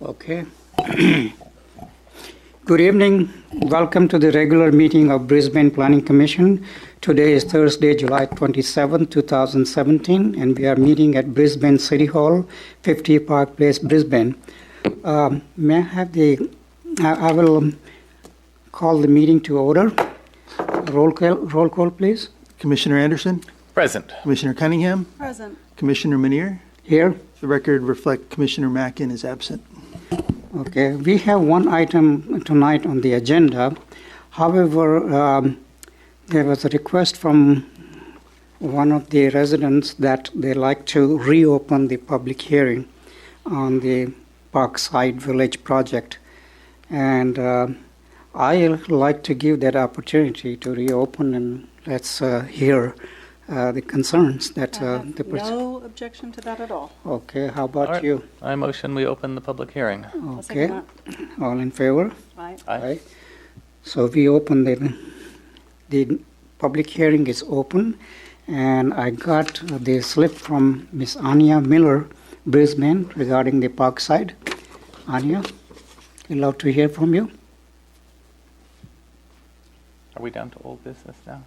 Okay. Good evening. Welcome to the regular meeting of Brisbane Planning Commission. Today is Thursday, July 27, 2017, and we are meeting at Brisbane City Hall, 50 Park Place, Brisbane. May I have I will call the meeting to order. Roll call, please. Commissioner Anderson? Present. Commissioner Cunningham? Present. Commissioner Manier? Here. The record reflect Commissioner Mackin is absent. Okay, we have one item tonight on the agenda. However, there was a request from one of the residents that they like to reopen the public hearing on the Parkside Village project. And I like to give that opportunity to reopen, and let's hear the concerns that the person. No objection to that at all. Okay, how about you? I motion we open the public hearing. I'll Okay, second all in favor? that. Aye. So we open the public hearing is open, and I got the slip from Miss Anya Miller, Brisbane, regarding the Parkside. Anya, allowed to hear from you? Are we down to old business now?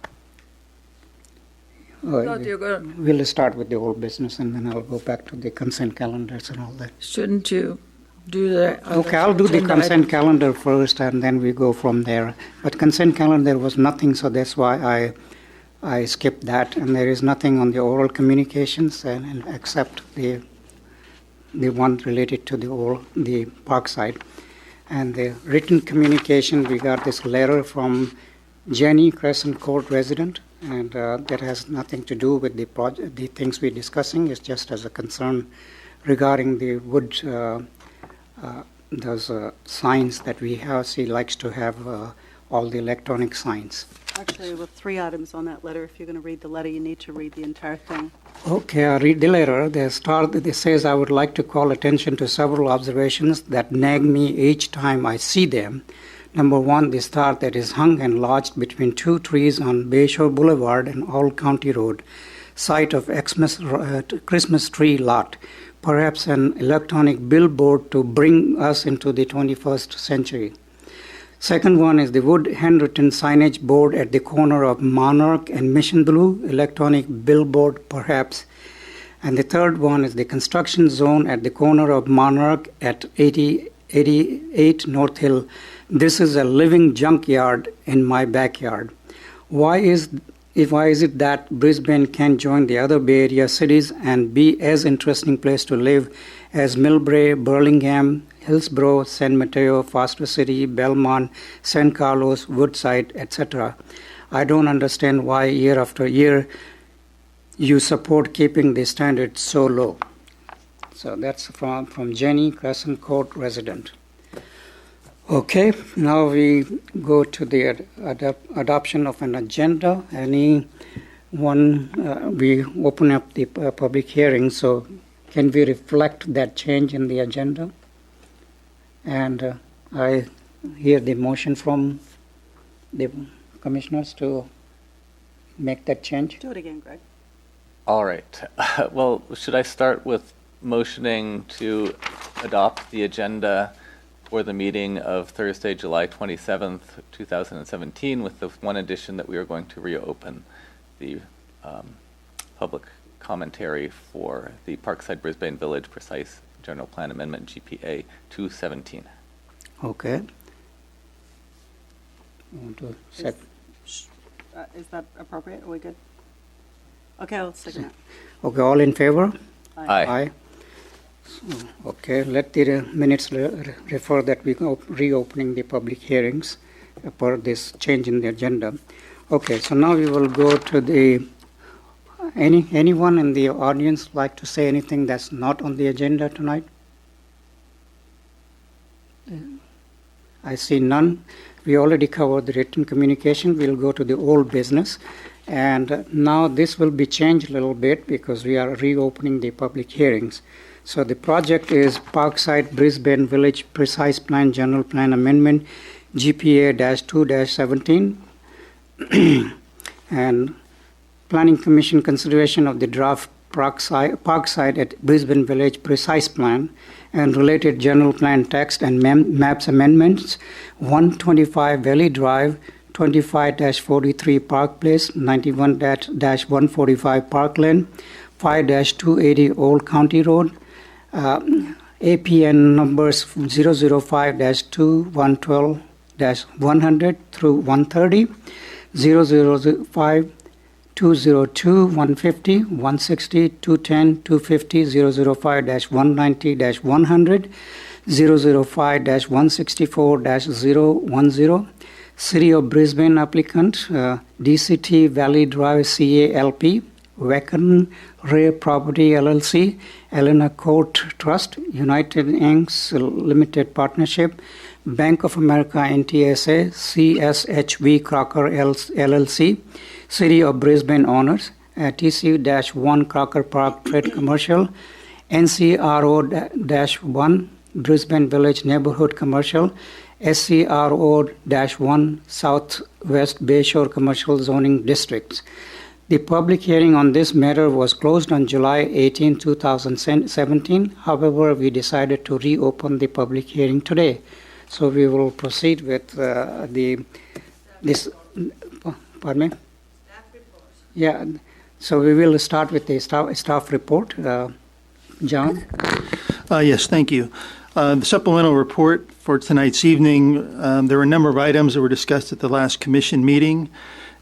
We'll start with the old business, and then I'll go back to the consent calendars and all that. Shouldn't you do that? Okay, I'll do the consent calendar first, and then we go from there. But consent calendar was nothing, so that's why I skipped that. And there is nothing on the oral communications, and except the one related to the Parkside. And the written communication, we got this letter from Jenny, Crescent Court resident, and that has nothing to do with the project, the things we're discussing. It's just as a concern regarding the wood, those signs that we have. She likes to have all the electronic signs. Actually, with 3 items on that letter, if you're going to read the letter, you need to read the entire thing. Okay, I read the letter. It says, I would like to call attention to several observations that nag me each time I see them. Number 1, the star that is hung and lodged between 2 trees on Bayshore Boulevard and All County Road, site of Christmas tree lot, perhaps an electronic billboard to bring us into the 21st century. Second one is the wood handwritten signage board at the corner of Monarch and Mission Blue, electronic billboard perhaps. And the third one is the construction zone at the corner of Monarch at 88 North Hill. This is a living junkyard in my backyard. Why is it that Brisbane can join the other Bay Area cities and be as interesting place to live as Millbrae, Burlingame, Hillsborough, San Mateo, Foster City, Belmont, San Carlos, Woodside, etc.? I don't understand why year after year you support keeping the standards so low. So that's from Jenny, Crescent Court resident. Okay, now we go to the adoption of an agenda. We open up the public hearing, so can we reflect that change in the agenda? And I hear the motion from the commissioners to make that change. Do it again, Greg. All right. Well, should I start with motioning to adopt the agenda for the meeting of Thursday, July 27th, 2017, with the one addition that we are going to reopen the public commentary for the Parkside Brisbane Village Precise General Plan Amendment GPA 217. Okay. You want to set? Is that appropriate? Are we good? Okay, I'll second that. Okay, all in favor? Aye. Aye. So, okay, let the minutes refer that we are reopening the public hearings per this change in the agenda. Okay, so now we will go to the, anyone in the audience like to say anything that's not on the agenda tonight? I see none. We already covered the written communication. We'll go to the old business. And now this will be changed a little bit because we are reopening the public hearings. So the project is Parkside Brisbane Village Precise Plan General Plan Amendment GPA-2-17 and Planning Commission consideration of the draft Parkside at Brisbane Village Precise Plan and related general plan text and maps amendments, 125 Valley Drive, 25-43 Park Place, 91-145 Parkland, 5-280 Old County Road, APN numbers 005-2112-100 through 130, 005 202, 150, 160, 210, 250, 005-190-100, 005-164-010, City of Brisbane applicant, DCT Valley Drive CALP, Wacken Ray Property LLC, Elena Court Trust, United Inc. Limited Partnership, Bank of America NTSA, CSHV Crocker LLC, City of Brisbane owners, TC-1 Crocker Park Trade Commercial, NCRO-1 Brisbane Village Neighborhood Commercial, SCRO-1 Southwest Bayshore Commercial Zoning Districts. The public hearing on this matter was closed on July 18, 2017. However, we decided to reopen the public hearing today. So we will proceed with this. Pardon me? Yeah, so we will start with the staff report. John? Yes, thank you. The supplemental report for tonight's evening, there were a number of items that were discussed at the last commission meeting,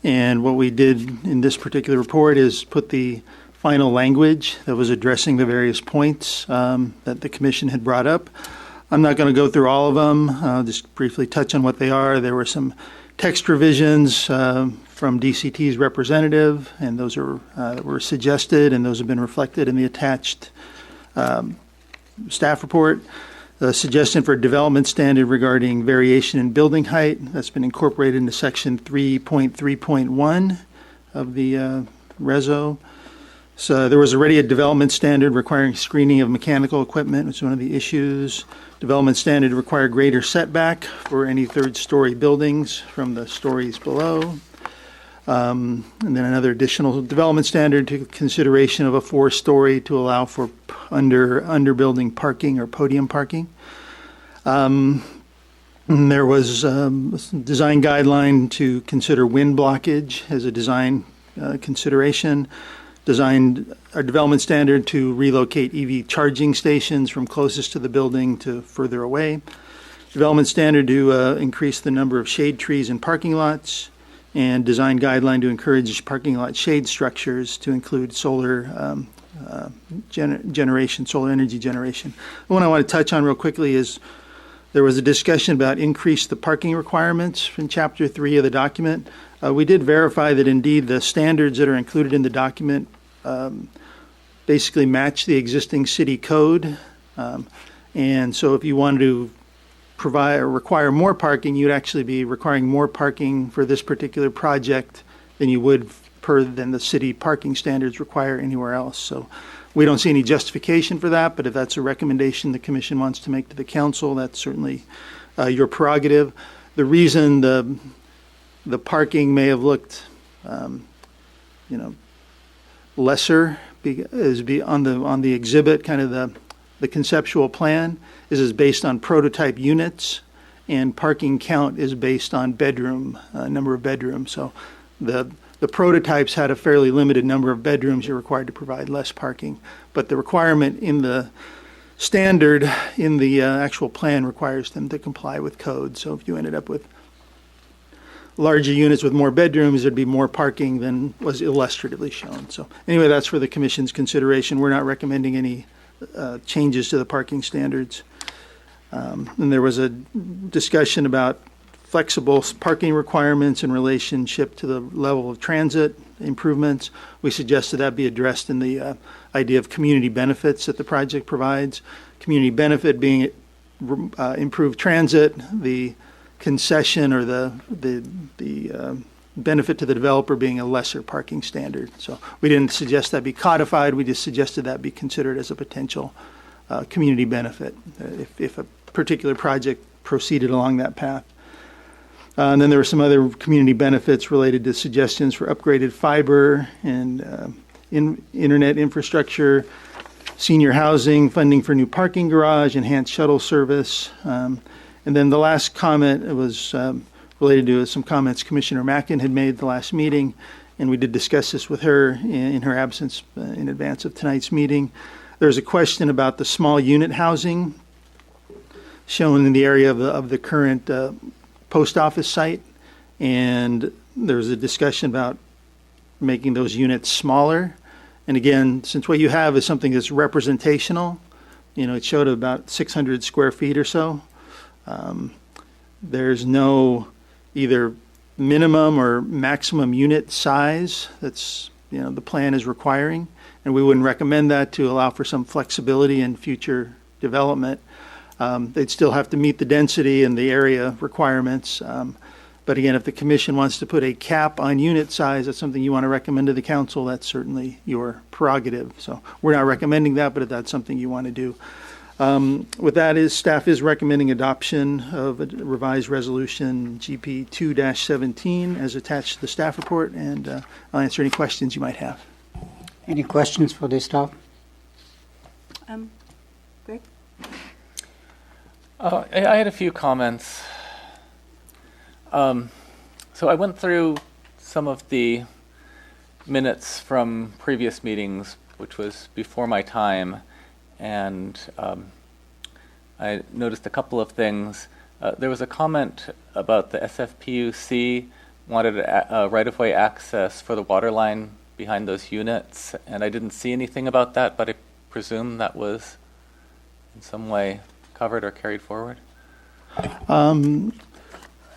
and what we did in this particular report is put the final language that was addressing the various points that the commission had brought up. I'm not going to go through all of them. I'll just briefly touch on what they are. There were some text revisions from DCT's representative, and those are were suggested, and those have been reflected in the attached staff report. The suggestion for a development standard regarding variation in building height, that's been incorporated into section 3.3.1 of the reso. So there was already a development standard requiring screening of mechanical equipment, which is one of the issues. Development standard required greater setback for any third-story buildings from the stories below. And then another additional development standard to consideration of a 4-story to allow for under-building parking or podium parking. And there was a design guideline to consider wind blockage as a design consideration. Designed a development standard to relocate EV charging stations from closest to the building to further away. Development standard to increase the number of shade trees in parking lots, and design guideline to encourage parking lot shade structures to include solar generation, solar energy generation. The one I want to touch on real quickly is there was a discussion about increase the parking requirements from Chapter 3 of the document. We did verify that indeed the standards that are included in the document basically match the existing city code. And so if you wanted to provide or require more parking, you'd actually be requiring more parking for this particular project than you would than the city parking standards require anywhere else. So we don't see any justification for that, but if that's a recommendation the commission wants to make to the council, that's certainly your prerogative. The reason the parking may have looked, lesser is on the exhibit, kind of the conceptual plan is based on prototype units, and parking count is based on bedroom number of bedrooms. So the prototypes had a fairly limited number of bedrooms. You're required to provide less parking, but the requirement in the standard in the actual plan requires them to comply with code. So if you ended up with larger units with more bedrooms, there'd be more parking than was illustratively shown. So anyway, that's for the commission's consideration. We're not recommending any changes to the parking standards. And there was a discussion about flexible parking requirements in relationship to the level of transit improvements. We suggested that be addressed in the idea of community benefits that the project provides. Community benefit being improved transit, the concession or the benefit to the developer being a lesser parking standard. So we didn't suggest that be codified. We just suggested that be considered as a potential community benefit if a particular project proceeded along that path. And then there were some other community benefits related to suggestions for upgraded fiber and internet infrastructure, senior housing, funding for new parking garage, enhanced shuttle service. And then the last comment was related to some comments Commissioner Mackin had made the last meeting, and we did discuss this with her in her absence in advance of tonight's meeting. There's a question about the small unit housing shown in the area of the current post office site, and there's a discussion about making those units smaller. And again, since what you have is something that's representational, it showed about 600 square feet or so. There's no either minimum or maximum unit size that's, the plan is requiring. And we wouldn't recommend that to allow for some flexibility in future development. They'd still have to meet the density and the area requirements. But again, if the commission wants to put a cap on unit size, that's something you want to recommend to the council, that's certainly your prerogative. So we're not recommending that, but if that's something you want to do. With that, staff is recommending adoption of a revised resolution GP 2-17 as attached to the staff report, and I'll answer any questions you might have. Any questions for the staff? Greg? I had a few comments. So I went through some of the minutes from previous meetings, which was before my time, and I noticed a couple of things. There was a comment about the SFPUC wanted a right-of-way access for the water line behind those units, and I didn't see anything about that, but I presume that was in some way covered or carried forward.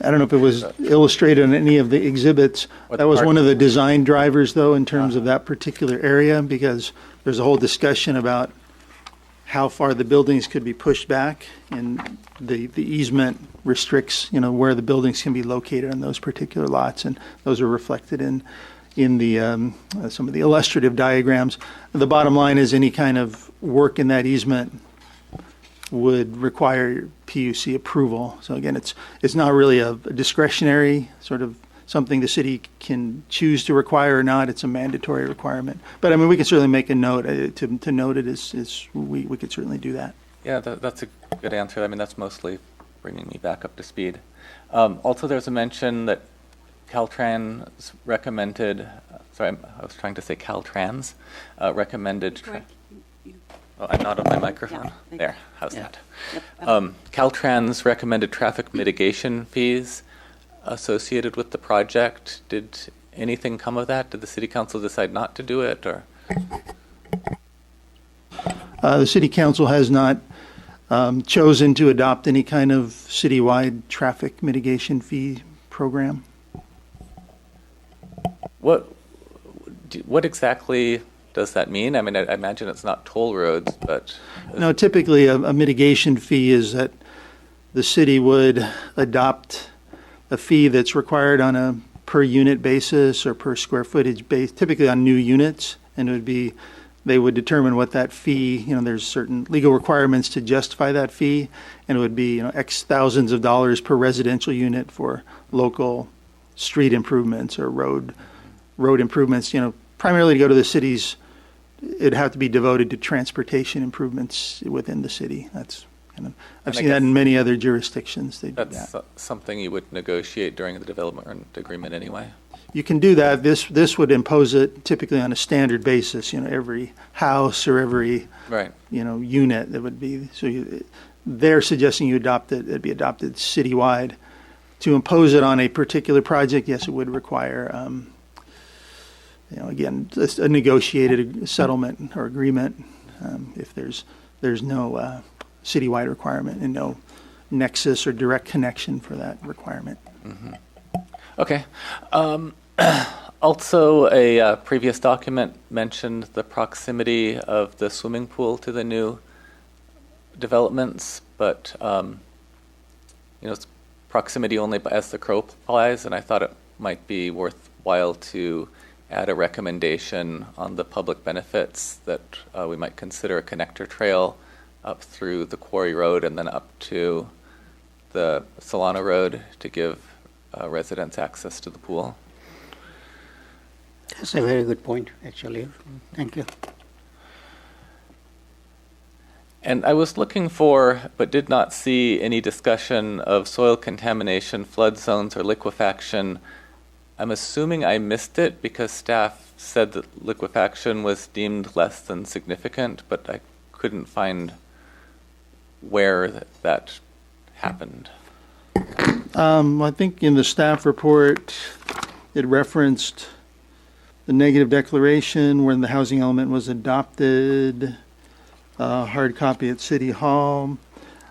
I don't know if it was illustrated in any of the exhibits. That was one of the design drivers, though, in terms of that particular area, because there's a whole discussion about how far the buildings could be pushed back, and the easement restricts, where the buildings can be located on those particular lots, and those are reflected in the some of the illustrative diagrams. The bottom line is any kind of work in that easement would require PUC approval. So again, it's not really a discretionary sort of something the city can choose to require or not. It's a mandatory requirement. But I mean, we can certainly make a note to note it is we could certainly do that. Yeah, that's a good answer. I mean, that's mostly bringing me back up to speed. Also, there's a mention that Caltrans recommended, I was trying to say Caltrans, recommended. Oh, I'm not on my microphone. Yeah, there, how's that? Yep. Caltrans recommended traffic mitigation fees associated with the project. Did anything come of that? Did the city council decide not to do it, or? The city council has not chosen to adopt any kind of citywide traffic mitigation fee program. What exactly does that mean? I mean, I imagine it's not toll roads, but... No, typically a mitigation fee is that the city would adopt a fee that's required on a per unit basis or per square footage base, typically on new units, and it would be, they would determine what that fee, there's certain legal requirements to justify that fee, and it would be, X thousands of dollars per residential unit for local street improvements or road improvements, primarily to go to the cities. It'd have to be devoted to transportation improvements within the city. That's I've seen that in many other jurisdictions. They do that. That's something you would negotiate during the development agreement anyway. You can do that. This would impose it typically on a standard basis. Every house or every right. Unit that would be. So they're suggesting you adopt it. It'd be adopted citywide. To impose it on a particular project, yes, it would require. Again, just a negotiated settlement or agreement if there's no citywide requirement and no nexus or direct connection for that requirement. Mm-hmm. Okay. Also, a previous document mentioned the proximity of the swimming pool to the new developments, but it's proximity only as the crow flies, and I thought it might be worthwhile to add a recommendation on the public benefits that we might consider a connector trail up through the Quarry Road and then up to the Solana Road to give residents access to the pool. That's a very good point, actually. Thank you. And I was looking for, but did not see any discussion of soil contamination, flood zones, or liquefaction. I'm assuming I missed it because staff said that liquefaction was deemed less than significant, but I couldn't find where that happened. I think in the staff report, it referenced the negative declaration when the housing element was adopted, hard copy at City Hall.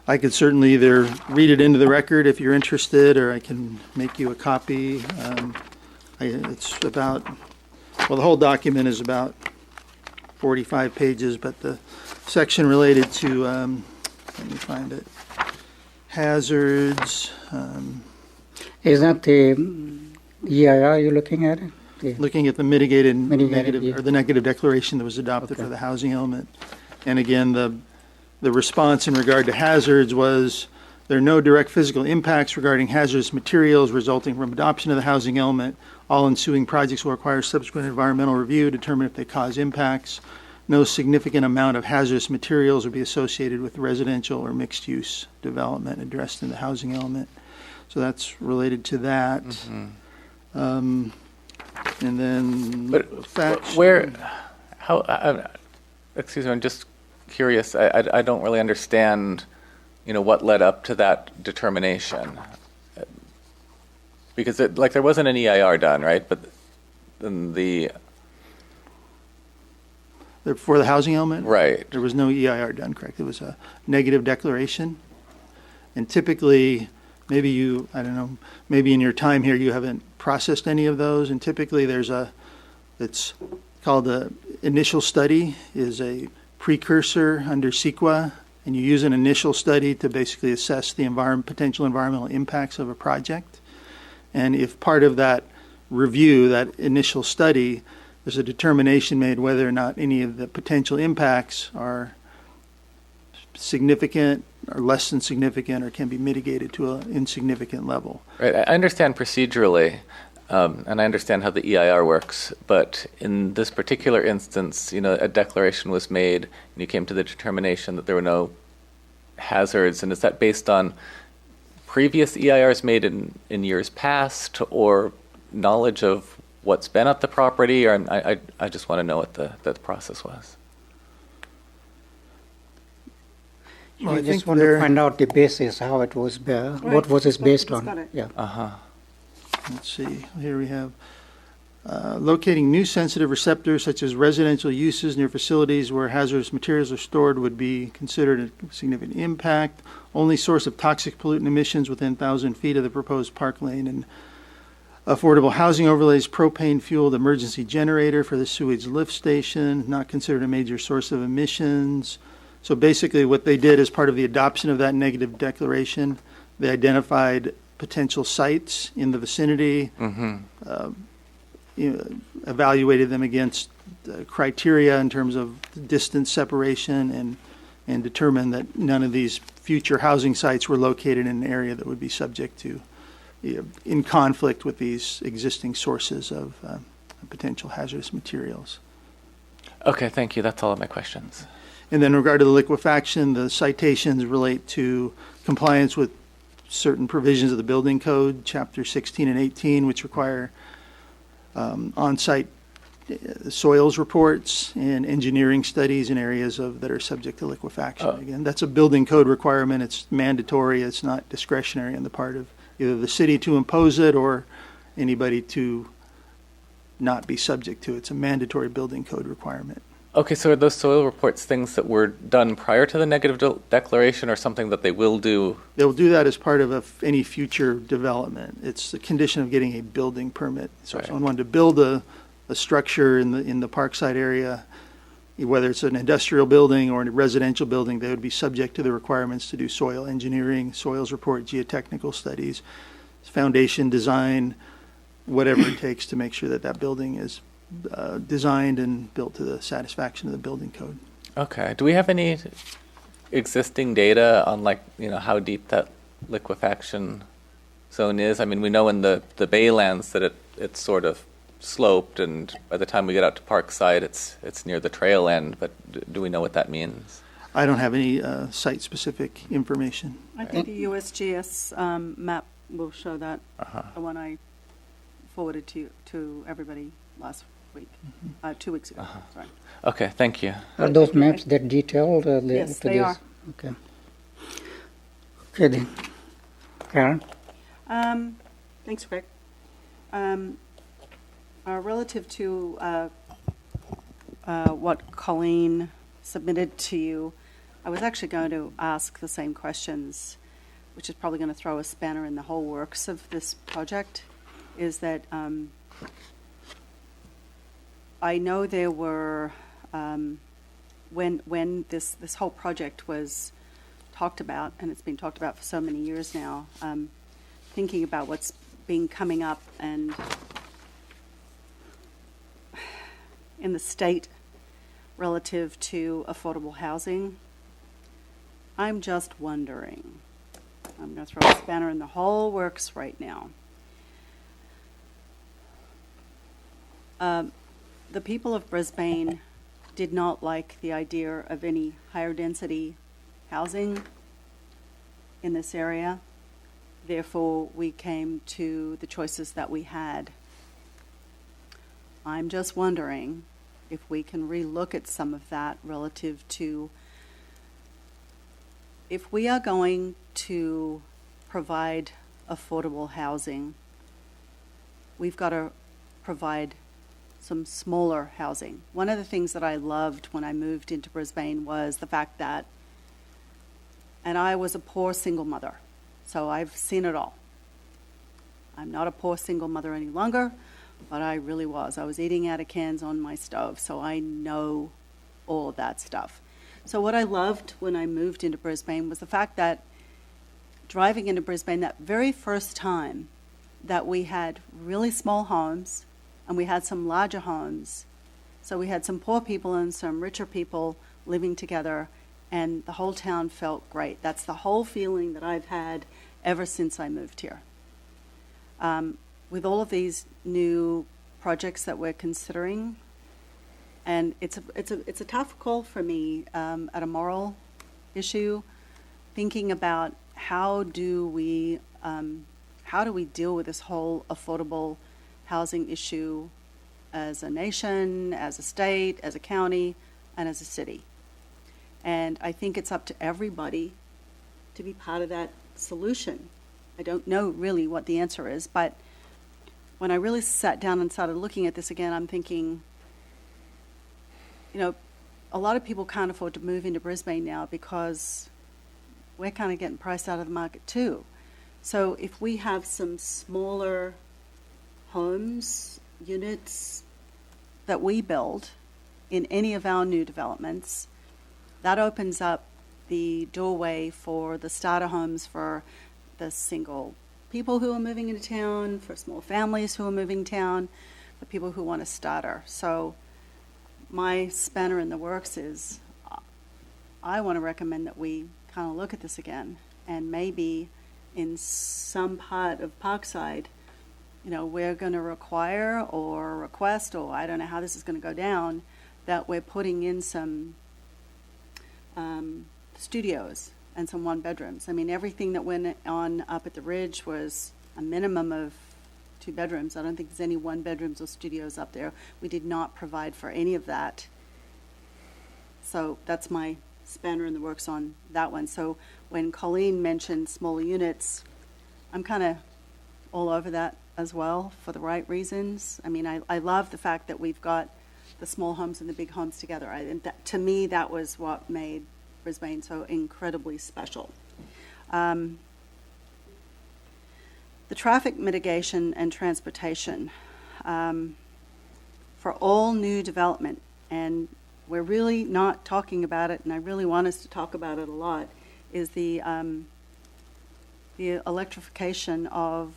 I could certainly either read it into the record if you're interested, or I can make you a copy. It's about, well, the whole document is about 45 pages, but the section related to, let me find it, hazards, Is that the EIR you're looking at? looking at the mitigated negative, yeah. or the negative declaration that was adopted Okay. for the housing element. And again, the response in regard to hazards was, there are no direct physical impacts regarding hazardous materials resulting from adoption of the housing element. All ensuing projects will require subsequent environmental review to determine if they cause impacts. No significant amount of hazardous materials will be associated with residential or mixed-use development addressed in the housing element. So that's related to that. And then But facts. where, how, excuse me, I'm just curious. I don't really understand, what led up to that determination. Because there wasn't an EIR done, right? But then For the housing element? right. There was no EIR done, correct? It was a negative declaration. And typically, maybe I don't know, maybe in your time here you haven't processed any of those. And typically it's called the initial study, is a precursor under CEQA. And you use an initial study to basically assess the potential environmental impacts of a project. And if part of that review, that initial study, there's a determination made whether or not any of the potential impacts are significant or less than significant or can be mitigated to an insignificant level. Right. I understand procedurally, and I understand how the EIR works, but in this particular instance, a declaration was made, and you came to the determination that there were no hazards, and is that based on previous EIRs made in years past, or knowledge of what's been at the property, or I just want to know what the process was. Well, I I think just want to find out the basis, how it was, what was it based Got on? it. Yeah. Let's see, here we have locating new sensitive receptors such as residential uses near facilities where hazardous materials are stored would be considered a significant impact. Only source of toxic pollutant emissions within 1,000 feet of the proposed park lane, and affordable housing overlays, propane-fueled emergency generator for the sewage lift station, not considered a major source of emissions. So basically what they did as part of the adoption of that negative declaration, they identified potential sites in the vicinity, evaluated them against criteria in terms of distance separation, and determined that none of these future housing sites were located in an area that would be subject to, in conflict with these existing sources of potential hazardous materials. Okay, thank you. That's all of my questions. And then in regard to the liquefaction, the citations relate to compliance with certain provisions of the building code, chapter 16 and 18, which require on-site soils reports and engineering studies in areas that are subject to liquefaction. Again, that's a building code requirement. It's mandatory. It's not discretionary on the part of either the city to impose it or anybody to not be subject to it. It's a mandatory building code requirement. Okay, so are those soil reports things that were done prior to the negative declaration, or something that they will do? They'll do that as part of any future development. It's the condition of getting a building permit. So if Right. someone wanted to build a structure in the Parkside area, whether it's an industrial building or a residential building, they would be subject to the requirements to do soil engineering, soils report, geotechnical studies, foundation design, whatever it takes to make sure that that building is designed and built to the satisfaction of the building code. Okay. Do we have any existing data on how deep that liquefaction zone is? I mean, we know in the Baylands that it's sort of sloped, and by the time we get out to Parkside, it's near the trail end. But do we know what that means? I don't have any site-specific information. I think the USGS map will show that, the one I forwarded to everybody last week, 2 weeks ago, sorry. Okay, thank you. Are those maps that detailed? Yes, to they this? are. Okay. Okay then. Karen? Thanks, Greg. Relative to what Colleen submitted to you, I was actually going to ask the same questions, which is probably going to throw a spanner in the whole works of this project, is that I know there were, when this whole project was talked about, and it's been talked about for so many years now, thinking about what's been coming up and in the state relative to affordable housing, I'm just wondering, I'm going to throw a spanner in the whole works right now. The people of Brisbane did not like the idea of any higher density housing in this area. Therefore, we came to the choices that we had. I'm just wondering if we can relook at some of that relative to, if we are going to provide affordable housing, we've got to provide some smaller housing. One of the things that I loved when I moved into Brisbane was the fact that, and I was a poor single mother, so I've seen it all. I'm not a poor single mother any longer, but I really was. I was eating out of cans on my stove, so I know all of that stuff. So what I loved when I moved into Brisbane was the fact that driving into Brisbane that very first time that we had really small homes and we had some larger homes. So we had some poor people and some richer people living together, and the whole town felt great. That's the whole feeling that I've had ever since I moved here. With all of these new projects that we're considering, and it's a tough call for me at a moral issue, thinking about how do we deal with this whole affordable housing issue as a nation, as a state, as a county, and as a city. And I think it's up to everybody to be part of that solution. I don't know really what the answer is, but when I really sat down and started looking at this again, I'm thinking, a lot of people can't afford to move into Brisbane now because we're kind of getting priced out of the market too. So if we have some smaller homes, units that we build in any of our new developments, that opens up the doorway for the starter homes for the single people who are moving into town, for small families who are moving town, for people who want a starter. So my spanner in the works is I want to recommend that we kind of look at this again, and maybe in some part of Parkside, we're going to require or request, or I don't know how this is going to go down, that we're putting in some studios and some one bedrooms. I mean, everything that went on up at the Ridge was a minimum of 2 bedrooms. I don't think there's any 1 bedrooms or studios up there. We did not provide for any of that. So that's my spanner in the works on that one. So when Colleen mentioned smaller units, I'm kind of all over that as well for the right reasons. I mean, I love the fact that we've got the small homes and the big homes together. To me, that was what made Brisbane so incredibly special. The traffic mitigation and transportation for all new development, and we're really not talking about it, and I really want us to talk about it a lot, is the electrification of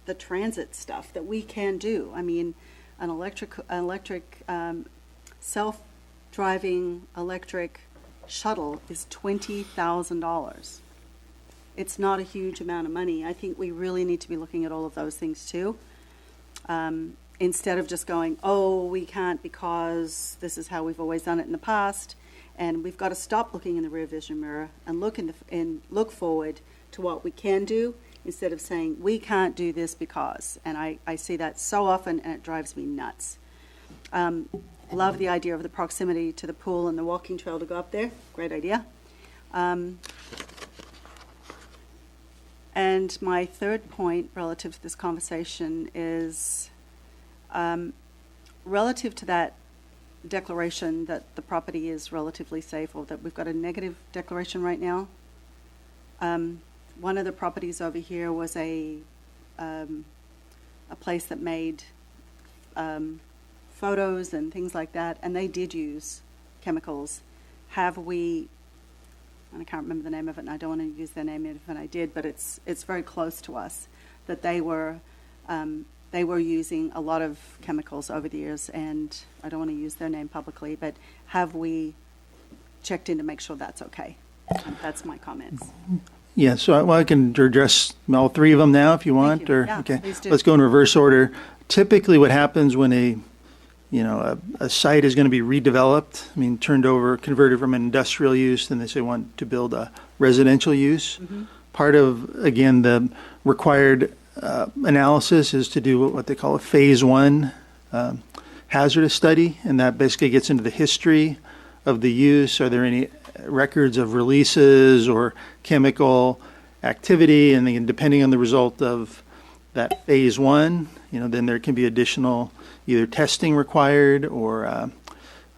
the transit stuff that we can do. I mean, an electric self-driving electric shuttle is $20,000. It's not a huge amount of money. I think we really need to be looking at all of those things too. instead of just going, oh, we can't because this is how we've always done it in the past, and we've got to stop looking in the rear vision mirror and look forward to what we can do, instead of saying, we can't do this because. And I see that so often, and it drives me nuts. Love the idea of the proximity to the pool and the walking trail to go up there. Great idea. And my third point relative to this conversation is relative to that declaration that the property is relatively safe, or that we've got a negative declaration right now. One of the properties over here was a place that made photos and things like that, and they did use chemicals. Have we, and I can't remember the name of it, and I don't want to use their name even I did, but it's very close to us, that they were using a lot of chemicals over the years, and I don't want to use their name publicly, but have we checked in to make sure that's okay? That's my comments. Yeah, so I can address all three of them now if you want. Thank you. Or Yeah, okay, please do. let's go in reverse order. Typically, what happens when a site is going to be redeveloped, I mean, turned over, converted from an industrial use, then they say want to build a residential use. Mm-hmm. Part of, again, the required analysis is to do what they call a phase one hazardous study, and that basically gets into the history of the use. Are there any records of releases or chemical activity? And then depending on the result of that phase one, then there can be additional either testing required or,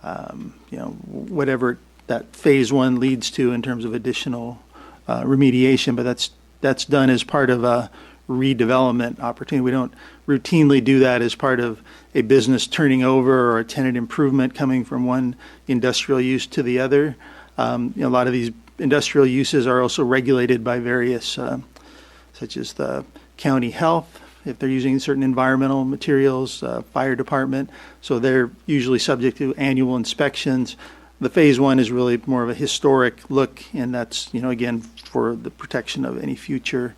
whatever that phase one leads to in terms of additional remediation. But that's done as part of a redevelopment opportunity. We don't routinely do that as part of a business turning over or a tenant improvement coming from one industrial use to the other. A lot of these industrial uses are also regulated by various, such as the county health, if they're using certain environmental materials, fire department. So they're usually subject to annual inspections. The phase one is really more of a historic look, and that's, again, for the protection of any future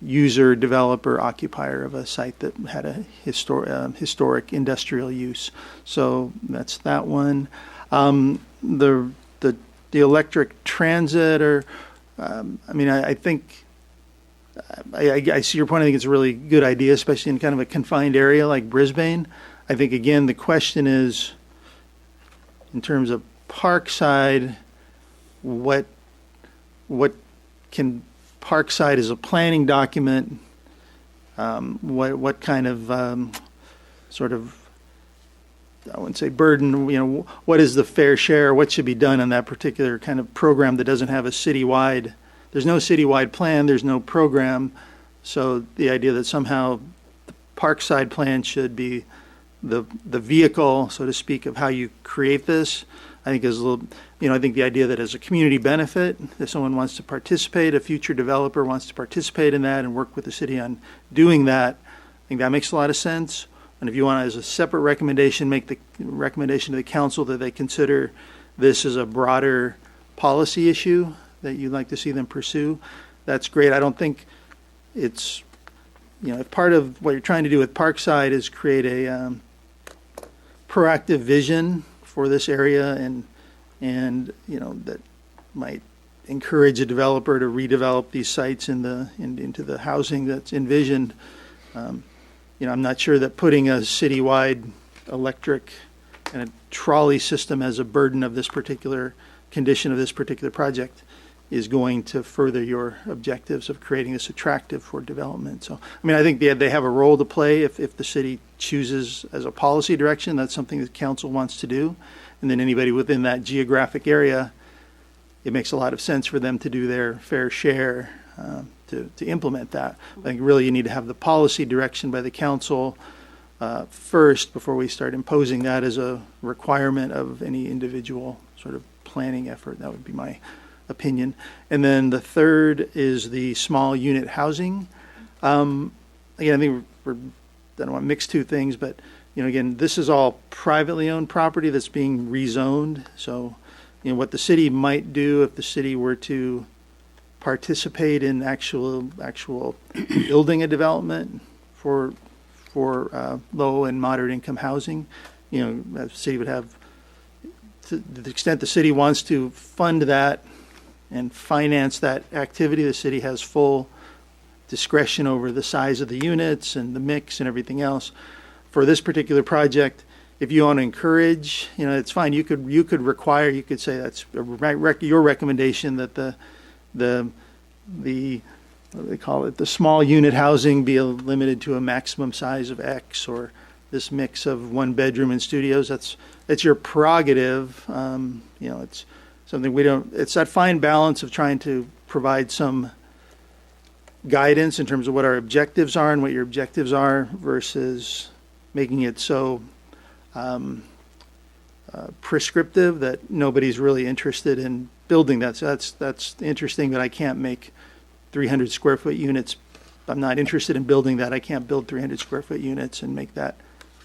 user, developer, occupier of a site that had a historic industrial use. So that's that one. The electric transit, or I think I see your point. I think it's a really good idea, especially in kind of a confined area like Brisbane. I think, again, the question is, in terms of Parkside, what can Parkside as a planning document, what kind of sort of, I wouldn't say burden, what is the fair share, what should be done on that particular kind of program that doesn't have a citywide, there's no citywide plan, there's no program. So the idea that somehow the Parkside plan should be the vehicle, so to speak, of how you create this, I think is a little, I think the idea that as a community benefit, if someone wants to participate, a future developer wants to participate in that and work with the city on doing that, I think that makes a lot of sense. And if you want to, as a separate recommendation, make the recommendation to the council that they consider this as a broader policy issue that you'd like to see them pursue, that's great. I don't think it's, if part of what you're trying to do with Parkside is create a proactive vision for this area and that might encourage a developer to redevelop these sites into the housing that's envisioned. I'm not sure that putting a citywide electric and a trolley system as a burden of this particular condition of this particular project is going to further your objectives of creating this attractive for development. So, I think they have a role to play if the city chooses as a policy direction. That's something that council wants to do. And then anybody within that geographic area, it makes a lot of sense for them to do their fair share to implement that. I think really you need to have the policy direction by the council first before we start imposing that as a requirement of any individual sort of planning effort. That would be my opinion. And then the third is the small unit housing. Again, I think I don't want to mix two things, but again, this is all privately owned property that's being rezoned. So, what the city might do if the city were to participate in actual building a development for for low and moderate income housing. The city would have, to the extent the city wants to fund that and finance that activity, the city has full discretion over the size of the units and the mix and everything else. For this particular project, if you want to encourage, it's fine. You could require. You could say that's your recommendation that the what do they call it, the small unit housing be limited to a maximum size of X, or this mix of 1 bedroom and studios. That's your prerogative. It's something we don't. It's that fine balance of trying to provide some guidance in terms of what our objectives are and what your objectives are versus making it so prescriptive that nobody's really interested in building that. So that's interesting that I can't make 300 square foot units. I'm not interested in building that. I can't build 300 square foot units and make that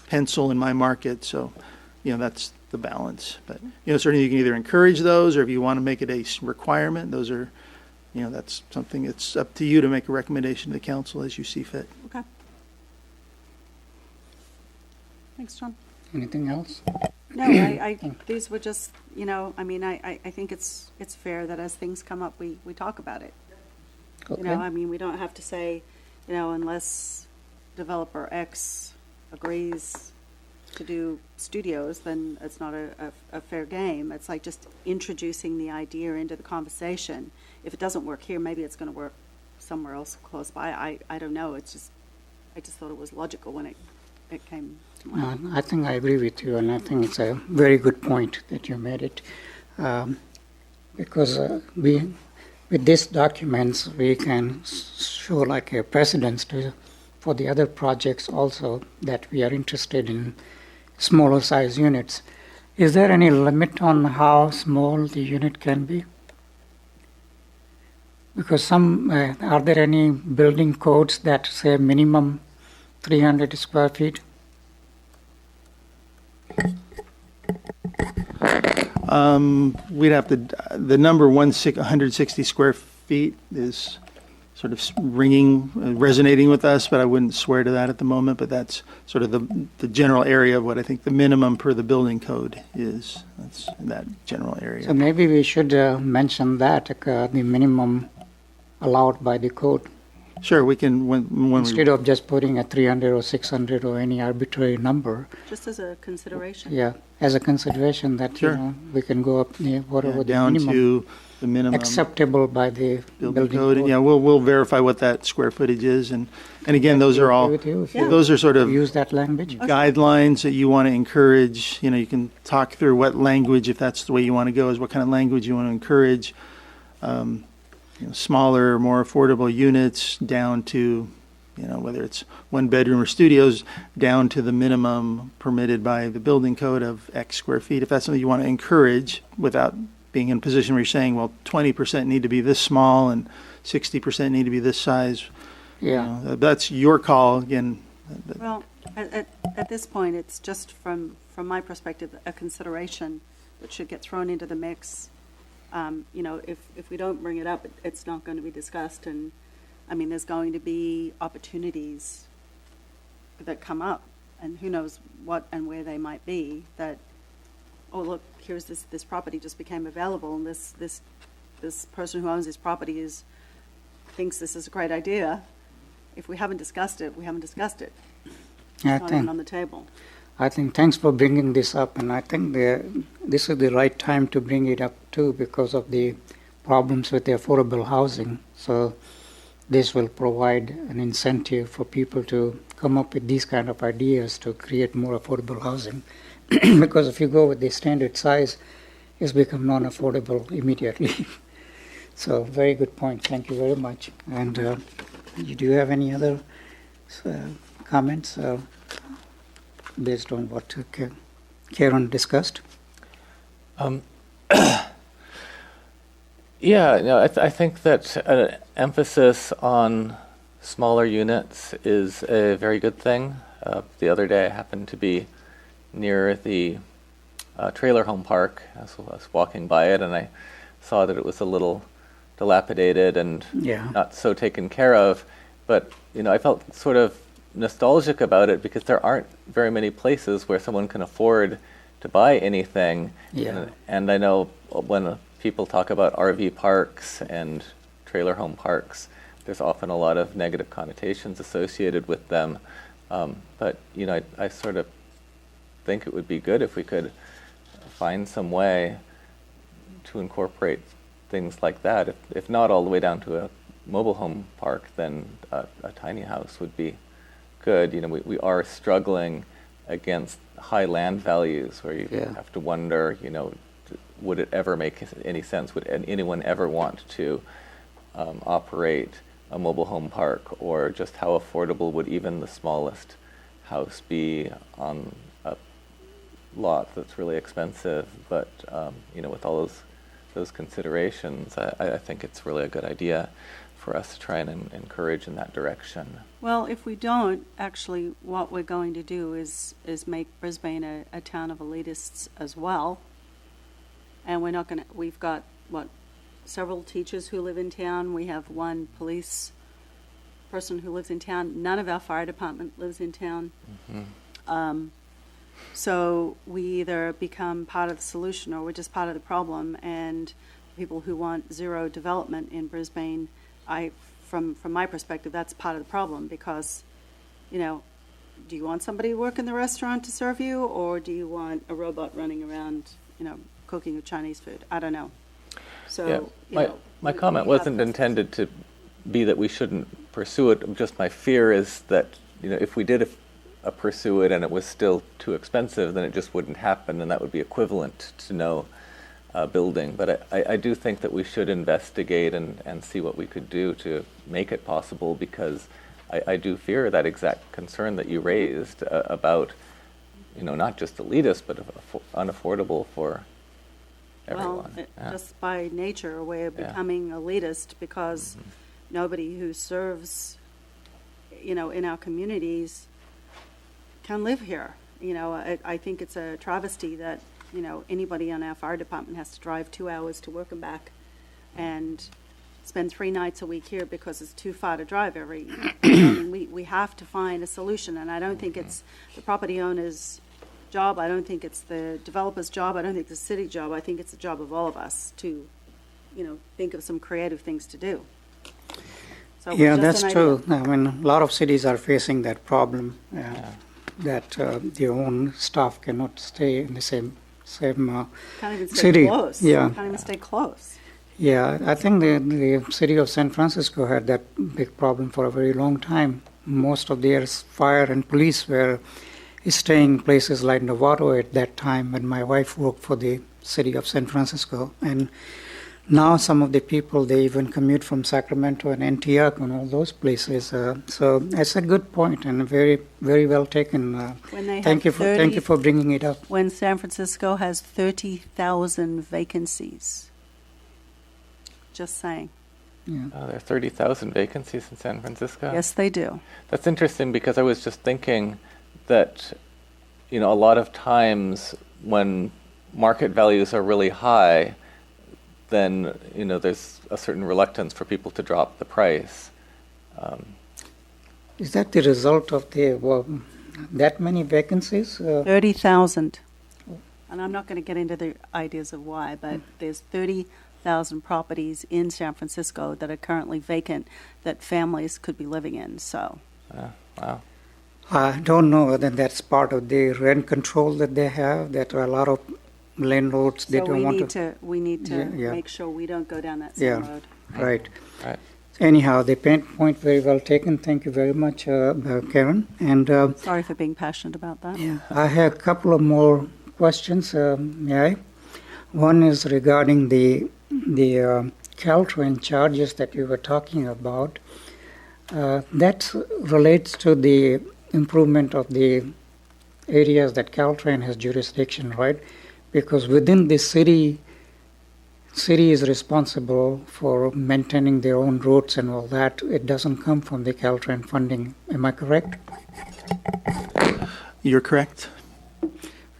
pencil in my market. So, that's the balance. But, certainly you can either encourage those, or if you want to make it a requirement, those are, that's something it's up to you to make a recommendation to the council as you see fit. Okay. Thanks, John. Anything else? No, I these were just, I think it's fair that as things come up, we talk about it. Okay. We don't have to say, unless developer X agrees to do studios, then it's not a fair game. It's like just introducing the idea into the conversation. If it doesn't work here, maybe it's going to work somewhere else close by. I don't know. I just thought it was logical when it came to mind. I think I agree with you, and I think it's a very good point that you made it, because with these documents, we can show like a precedence for the other projects also that we are interested in smaller size units. Is there any limit on how small the unit can be? Because are there any building codes that say minimum 300 square feet? We'd have to, the number 160 square feet is sort of resonating with us, but I wouldn't swear to that at the moment. But that's sort of the general area of what I think the minimum per the building code is. That's in that general area. So maybe we should mention that, the minimum allowed by the code, Sure, we can, when instead of just putting a 300 or 600 or any arbitrary number. Just as a consideration. Yeah, as a consideration that, Sure. we can go up near whatever the down minimum to the minimum acceptable by the building code. Yeah, we'll verify what that square footage is. And again, those are all, Agree with you if you those are sort of use that language. guidelines that you want to encourage. You can talk through what language, if that's the way you want to go, is what kind of language you want to encourage. Smaller, more affordable units down to, whether it's 1 bedroom or studios, down to the minimum permitted by the building code of X square feet. If that's something you want to encourage without being in a position where you're saying, well, 20% need to be this small and 60% need to be this size. Yeah. That's your call again. Well, at this point, it's just from my perspective, a consideration that should get thrown into the mix. If we don't bring it up, it's not going to be discussed. And, there's going to be opportunities that come up, and who knows what and where they might be, that, oh, look, here's this property just became available, and this person who owns this property thinks this is a great idea. If we haven't discussed it, we haven't discussed it. It's not even on the table. I think thanks for bringing this up, and I think this is the right time to bring it up too because of the problems with the affordable housing. So this will provide an incentive for people to come up with these kind of ideas to create more affordable housing. Because if you go with the standard size, it's become non-affordable immediately. So very good point. Thank you very much. And do you have any other comments? Based on what Karen discussed? I think that an emphasis on smaller units is a very good thing. The other day I happened to be near the trailer home park. I was walking by it and I saw that it was a little dilapidated and not so taken care of. But, I felt sort of nostalgic about it because there aren't very many places where someone can afford to buy anything. Yeah. And I know when people talk about RV parks and trailer home parks, there's often a lot of negative connotations associated with them. But, you know, I sort of think it would be good if we could find some way to incorporate things like that. If not all the way down to a mobile home park, then a tiny house would be good. You know, we are struggling against high land values where you Yeah. have to wonder, you know, would it ever make any sense? Would anyone ever want to operate a mobile home park, or just how affordable would even the smallest house be on a lot that's really expensive? But you know, with all those considerations, I think it's really a good idea for us to try and encourage in that direction. Well, if we don't, actually, what we're going to do is make Brisbane a town of elitists as well. And we're not going to, we've got, several teachers who live in town. We have one police person who lives in town. None of our fire department lives in town. Mm-hmm. So we either become part of the solution or we're just part of the problem. And people who want zero development in Brisbane, from my perspective, that's part of the problem because, you know, do you want somebody to work in the restaurant to serve you, or do you want a robot running around, you know, cooking your Chinese food? I don't know. So, yeah. My comment wasn't intended to be that we shouldn't pursue it. Just my fear is that, you know, if we did pursue it and it was still too expensive, then it just wouldn't happen, and that would be equivalent to no building. But I do think that we should investigate and see what we could do to make it possible, because I do fear that exact concern that you raised about, you know, not just elitist, but unaffordable for everyone. Well, just by nature, we're becoming elitist because nobody who serves, you know, in our communities can live here. You know, I think it's a travesty that, you know, anybody on our fire department has to drive 2 hours to work and back and spend 3 nights a week here because it's too far to drive every. I mean, we have to find a solution, and I don't think it's the property owner's job. I don't think it's the developer's job. I don't think it's the city job. I think it's the job of all of us to, you know, think of some creative things to do. So Yeah, just that's an true. idea. I mean, a lot of cities are facing that problem, that their own staff cannot stay in the same Can't even stay city. close. Yeah. Can't even stay close. Yeah, I think the city of San Francisco had that big problem for a very long time. Most of their fire and police were staying in places like Novato at that time when my wife worked for the city of San Francisco. And now some of the people, they even commute from Sacramento and Antioch and all those places. So that's a good point and very, very well taken. When they Thank you have for bringing it up. When San Francisco has 30,000 vacancies. Just saying. Yeah. There are 30,000 vacancies in San Francisco? Yes, they do. That's interesting, because I was just thinking that, you know, a lot of times when market values are really high, then, you know, there's a certain reluctance for people to drop the price. Is that the result of that many vacancies? 30,000. And I'm not going to get into the ideas of why, but there's 30,000 properties in San Francisco that are currently vacant that families could be living in. So, Wow. I don't know whether that's part of the rent control that they have, that a lot of landlords, they so don't want we need to Yeah. make sure we don't go down that same road. Right. Right. Anyhow, the point very well taken. Thank you very much, Karen. And Sorry for being passionate about that. yeah, I have a couple of more questions. May I? One is regarding the Caltrain charges that you were talking about. That relates to the improvement of the areas that Caltrain has jurisdiction, right? Because within the city is responsible for maintaining their own roads and all that. It doesn't come from the Caltrain funding. Am I correct? You're correct.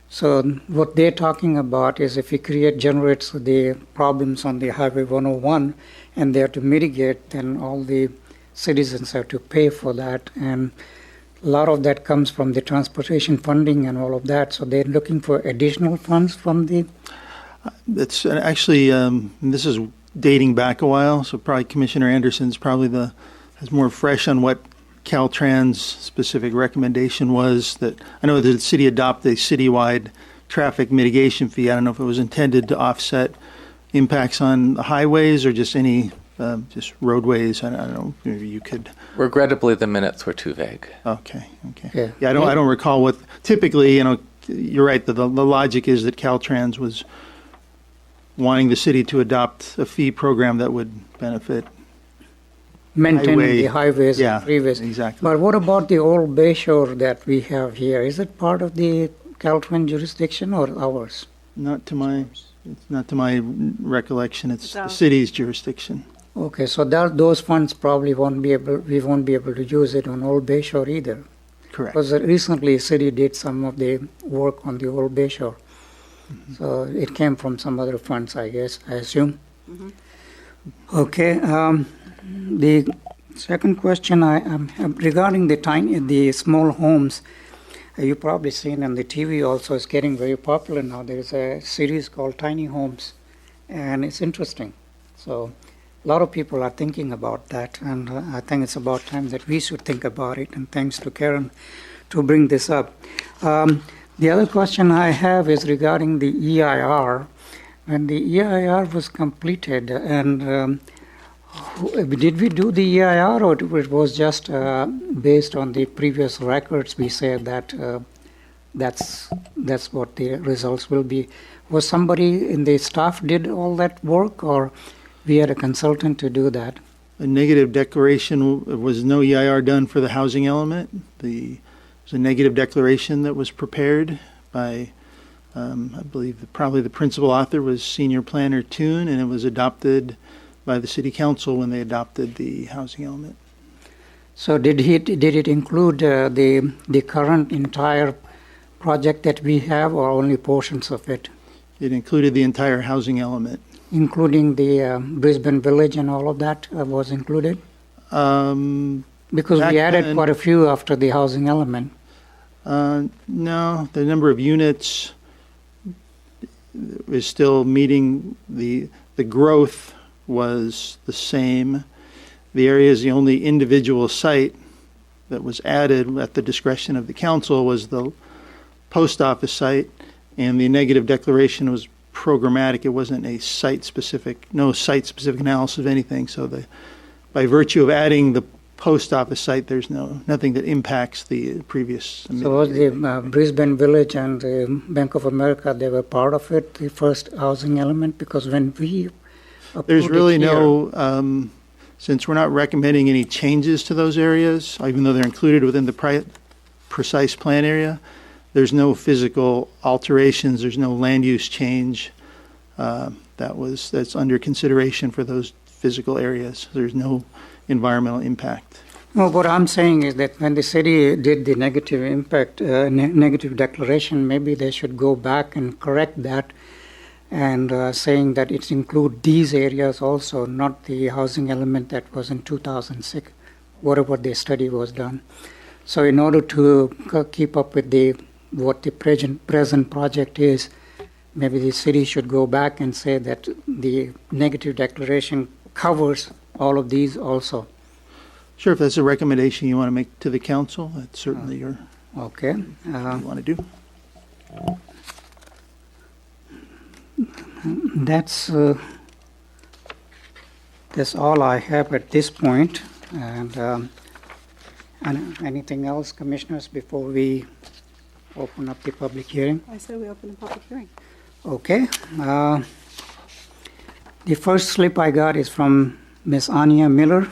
So what they're talking about is if it generates the problems on the Highway 101 and they have to mitigate, then all the citizens have to pay for that. And a lot of that comes from the transportation funding and all of that. So they're looking for additional funds from the. It's actually, this is dating back a while, so probably Commissioner Anderson's has more fresh on what Caltrans' specific recommendation was. That I know that the city adopted a citywide traffic mitigation fee. I don't know if it was intended to offset impacts on the highways or just any just roadways. I don't know. Maybe you could. Regrettably, the minutes were too vague. Okay. Yeah. Yeah, I don't recall what. Typically, you're right. The logic is that Caltrans was wanting the city to adopt a fee program that would benefit Maintaining highway- the highways yeah, and freeways. exactly. But what about the old Bayshore that we have here? Is it part of the Caltrans jurisdiction or ours? It's not to my recollection. It's the ours. city's jurisdiction. Okay, so those funds probably we won't be able to use it on Old Bayshore either. Correct. Because recently the city did some of the work on the Old Bayshore. So it came from some other funds, I guess, I assume. Okay, the second question I regarding the small homes. You've probably seen on the TV also, it's getting very popular now. There's a series called Tiny Homes, and it's interesting. So a lot of people are thinking about that, and I think it's about time that we should think about it, and thanks to Karen to bring this up. The other question I have is regarding the EIR. When the EIR was completed, and did we do the EIR, or it was just based on the previous records? We said that that's what the results will be. Was somebody in the staff did all that work, or we had a consultant to do that? A negative declaration was no EIR done for the housing element. It was a negative declaration that was prepared by, I believe, probably the principal author was Senior Planner Toon, and it was adopted by the City Council when they adopted the housing element. So did it include the current entire project that we have, or only portions of it, It included the entire housing element. including the Brisbane Village and all of that was included? Because Back we added then- quite a few after the housing element. No, the number of units is still meeting the growth was the same. The area is the only individual site that was added at the discretion of the council was the post office site, and the negative declaration was programmatic. It wasn't no site-specific analysis of anything. So by virtue of adding the post office site, there's nothing that impacts the previous. So was the Brisbane Village and the Bank of America, they were part of it, the first housing element? Because when we There's approved really it here, no, since we're not recommending any changes to those areas, even though they're included within the precise plan area, there's no physical alterations, there's no land use change that's under consideration for those physical areas. There's no environmental impact. Well, what I'm saying is that when the city did the negative impact, negative declaration, maybe they should go back and correct that and saying that it include these areas also, not the housing element that was in 2006, whatever the study was done. So in order to keep up with what the present project is, maybe the city should go back and say that the negative declaration covers all of these also. Sure, if that's a recommendation you want to make to the council, that's certainly what Okay. you want to do. That's all I have at this point. And anything else, commissioners, before we open up the public hearing? I say we open the public hearing. Okay. The first slip I got is from Ms. Anya Miller.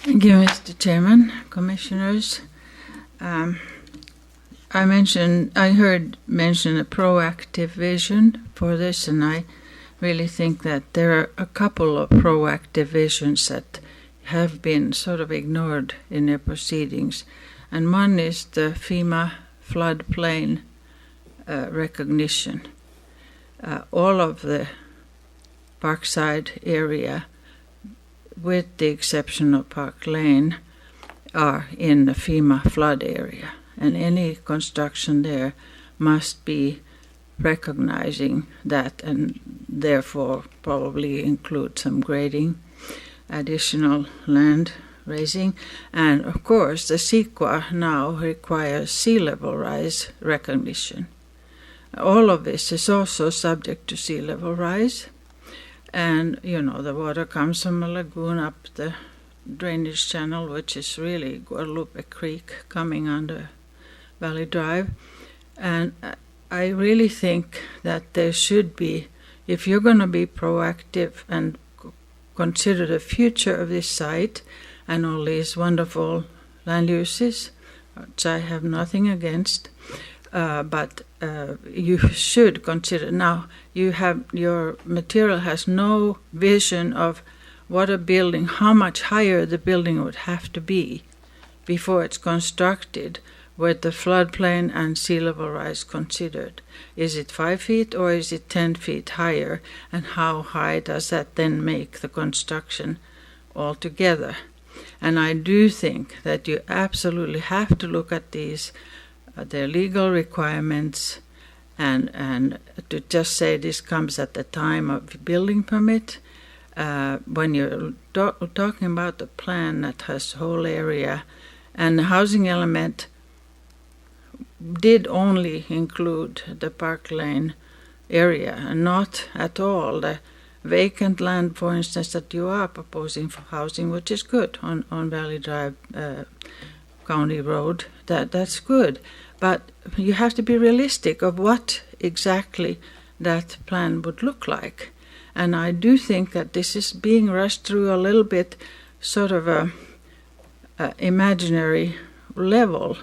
Thank you, Mr. Chairman, Commissioners. I heard mention a proactive vision for this, and I really think that there are a couple of proactive visions that have been sort of ignored in their proceedings. And one is the FEMA floodplain recognition. All of the Parkside area with the exception of Park Lane, are in the FEMA flood area, and any construction there must be recognizing that, and therefore probably include some grading, additional land raising, and of course the CEQA now requires sea level rise recognition. All of this is also subject to sea level rise, and the water comes from a lagoon up the drainage channel, which is really Guadalupe Creek coming under Valley Drive. And I really think that there should be, if you're going to be proactive and consider the future of this site and all these wonderful land uses, which I have nothing against, but you should consider. Now, your material has no vision of what a building, how much higher the building would have to be before it's constructed with the floodplain and sea level rise considered. Is it 5 feet or is it 10 feet higher? And how high does that then make the construction altogether? And I do think that you absolutely have to look at these, their legal requirements, and to just say this comes at the time of building permit. When you're talking about a plan that has the whole area, and the housing element did only include the Park Lane area, and not at all the vacant land, for instance, that you are proposing for housing, which is good on Valley Drive, County Road. That's good, but you have to be realistic of what exactly that plan would look like. And I do think that this is being rushed through a little bit, sort of a imaginary level,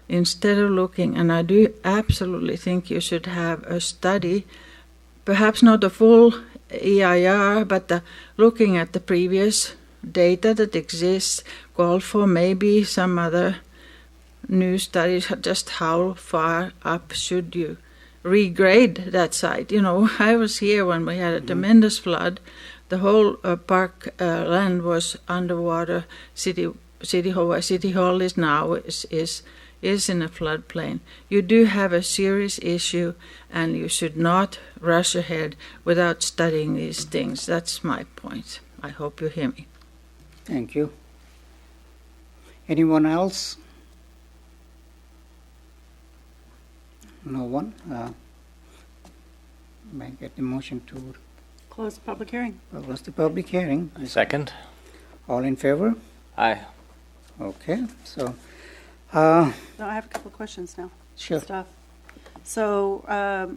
instead of looking. And I do absolutely think you should have a study, perhaps not a full EIR, but looking at the previous data that exists, call for maybe some other new studies, just how far up should you regrade that site. I was here when we had a tremendous flood. The whole park land was underwater. City Hall is now is in a floodplain. You do have a serious issue, and you should not rush ahead without studying these things. That's my point. I hope you hear me. Thank you. Anyone else? No one? May I get the motion to Close the public hearing. close the public hearing? Second? All in favor? Aye. Okay, so, No, I have a couple of questions now. sure. Stuff. So,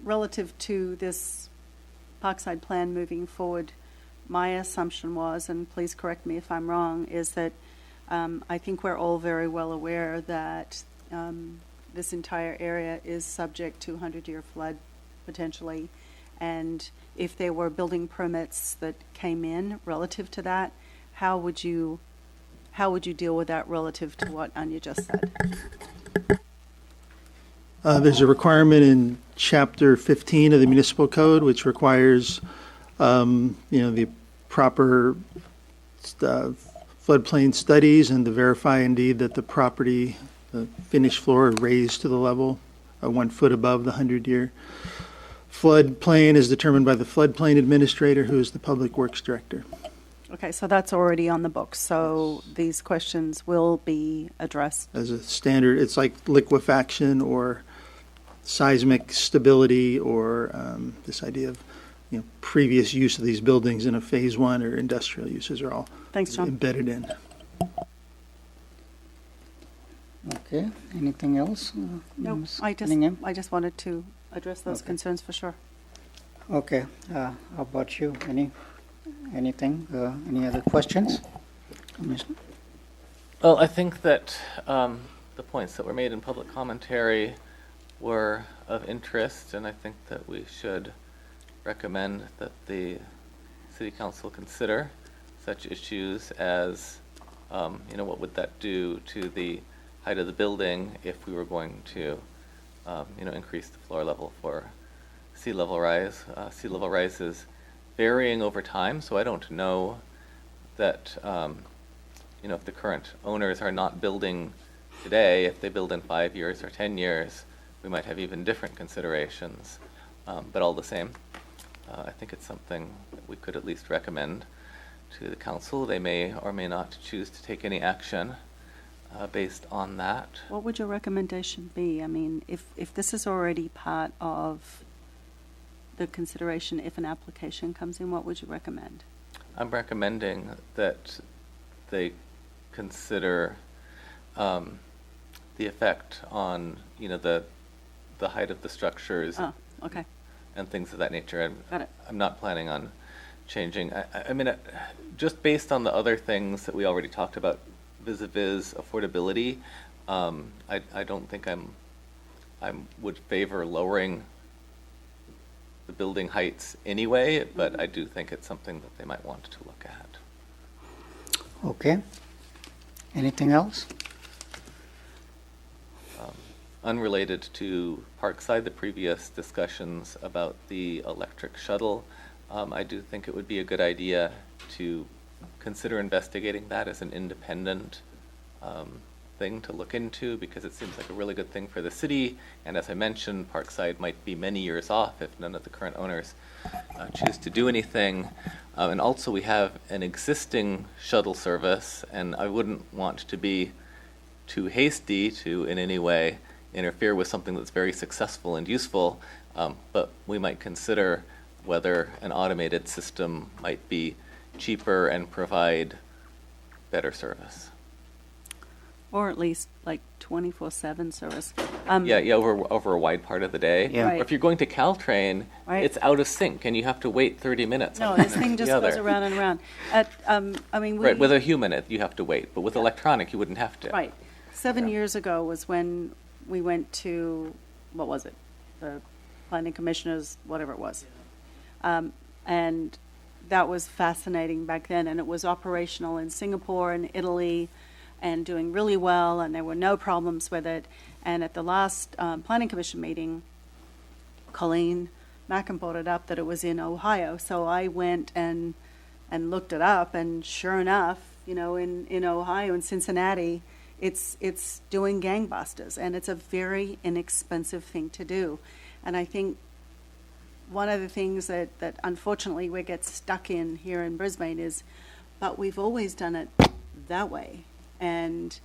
relative to this Parkside plan moving forward, my assumption was, and please correct me if I'm wrong, is that I think we're all very well aware that this entire area is subject to 100-year flood potentially, and if there were building permits that came in relative to that, how would you deal with that relative to what Anya just said? There's a requirement in Chapter 15 of the Municipal Code, which requires, the proper floodplain studies and to verify indeed that the property, the finished floor, are raised to the level 1 foot above the 100-year. Floodplain is determined by the floodplain administrator, who is the Public Works Director. Okay, so that's already on the books, so these questions will be addressed. As a standard, it's like liquefaction or seismic stability, or this idea of previous use of these buildings in a phase 1 or industrial uses are all Thanks, John. embedded in. Okay, anything else? No, Ms. I Cunningham? just wanted to address those Okay. concerns for sure. Okay, how about you? Anything? Any other questions? Commissioner? Well, I think that the points that were made in public commentary were of interest, and I think that we should recommend that the City Council consider such issues as, what would that do to the height of the building if we were going to, increase the floor level for sea level rise. Sea level rise is varying over time, so I don't know that, if the current owners are not building today, if they build in 5 years or 10 years, we might have even different considerations. But all the same, I think it's something that we could at least recommend to the council. They may or may not choose to take any action based on that. What would your recommendation be? I mean, if this is already part of the consideration, if an application comes in, what would you recommend? I'm recommending that they consider the effect on, the height of the structures. Oh, okay. And things of that nature. Got it. I'm not planning on changing. I mean, just based on the other things that we already talked about, vis-a-vis affordability, I don't think I would favor lowering the building heights anyway, but I do think it's something that they might want to look at. Okay. Anything else? Unrelated to Parkside, the previous discussions about the electric shuttle, I do think it would be a good idea to consider investigating that as an independent thing to look into, because it seems like a really good thing for the city. And as I mentioned, Parkside might be many years off if none of the current owners choose to do anything. And also we have an existing shuttle service, and I wouldn't want to be too hasty to in any way interfere with something that's very successful and useful, but we might consider whether an automated system might be cheaper and provide better service. Or at least like 24/7 service. Over a wide part of the day. Yeah. Right. If you're going to Caltrain, Right. it's out of sync and you have to wait 30 minutes. No, on this one thing or just the goes other. around and around. I mean, Right, with a human, you have to wait, but with electronic, you wouldn't have to. Right. 7 Yeah. years ago was when we went to, what was it? The planning commissioners, whatever it was. And that was fascinating back then, and it was operational in Singapore and Italy and doing really well, and there were no problems with it. And at the last planning commission meeting, Colleen Mackin brought it up that it was in Ohio. So I went and looked it up, and sure enough, in Ohio, in Cincinnati, it's doing gangbusters, and it's a very inexpensive thing to do. And I think one of the things that unfortunately we get stuck in here in Brisbane is, but we've always done it that way. And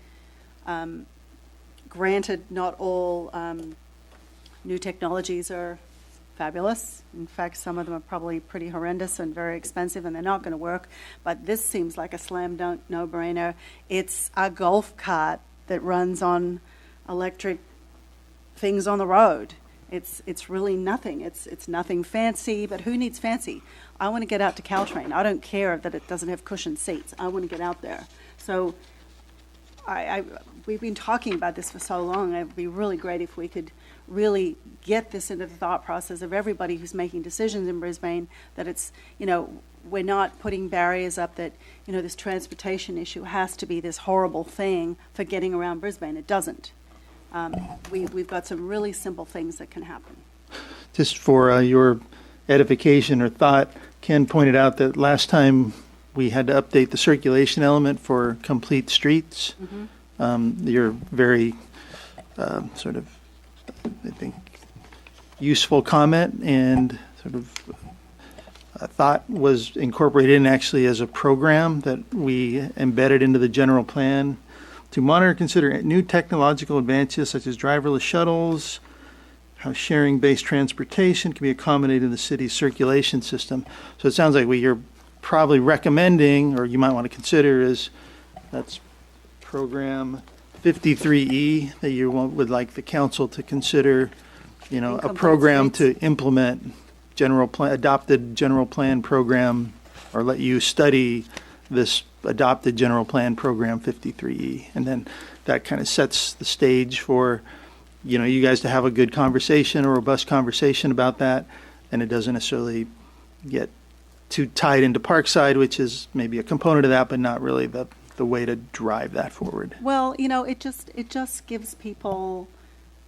granted, not all new technologies are fabulous. In fact, some of them are probably pretty horrendous and very expensive, and they're not going to work. But this seems like a slam dunk, no-brainer. It's a golf cart that runs on electric things on the road. It's really nothing. It's nothing fancy, but who needs fancy? I want to get out to Caltrain. I don't care that it doesn't have cushioned seats. I want to get out there. So we've been talking about this for so long. It would be really great if we could really get this into the thought process of everybody who's making decisions in Brisbane, that it's, we're not putting barriers up that, this transportation issue has to be this horrible thing for getting around Brisbane. It doesn't. We've got some really simple things that can happen. Just for your edification or thought, Ken pointed out that last time we had to update the circulation element for complete streets. Mm-hmm. Your very sort of, I think, useful comment and sort of thought was incorporated in actually as a program that we embedded into the general plan to monitor and consider new technological advances such as driverless shuttles, how sharing-based transportation can be accommodated in the city's circulation system. So it sounds like what you're probably recommending, or you might want to consider, is that's program 53E, that you would like the council to consider, a program to implement adopted general plan program, or let you study this adopted general plan program 53E. And then that kind of sets the stage for, you guys to have a good conversation, a robust conversation about that. And it doesn't necessarily get too tied into Parkside, which is maybe a component of that, but not really the way to drive that forward. Well, it just gives people,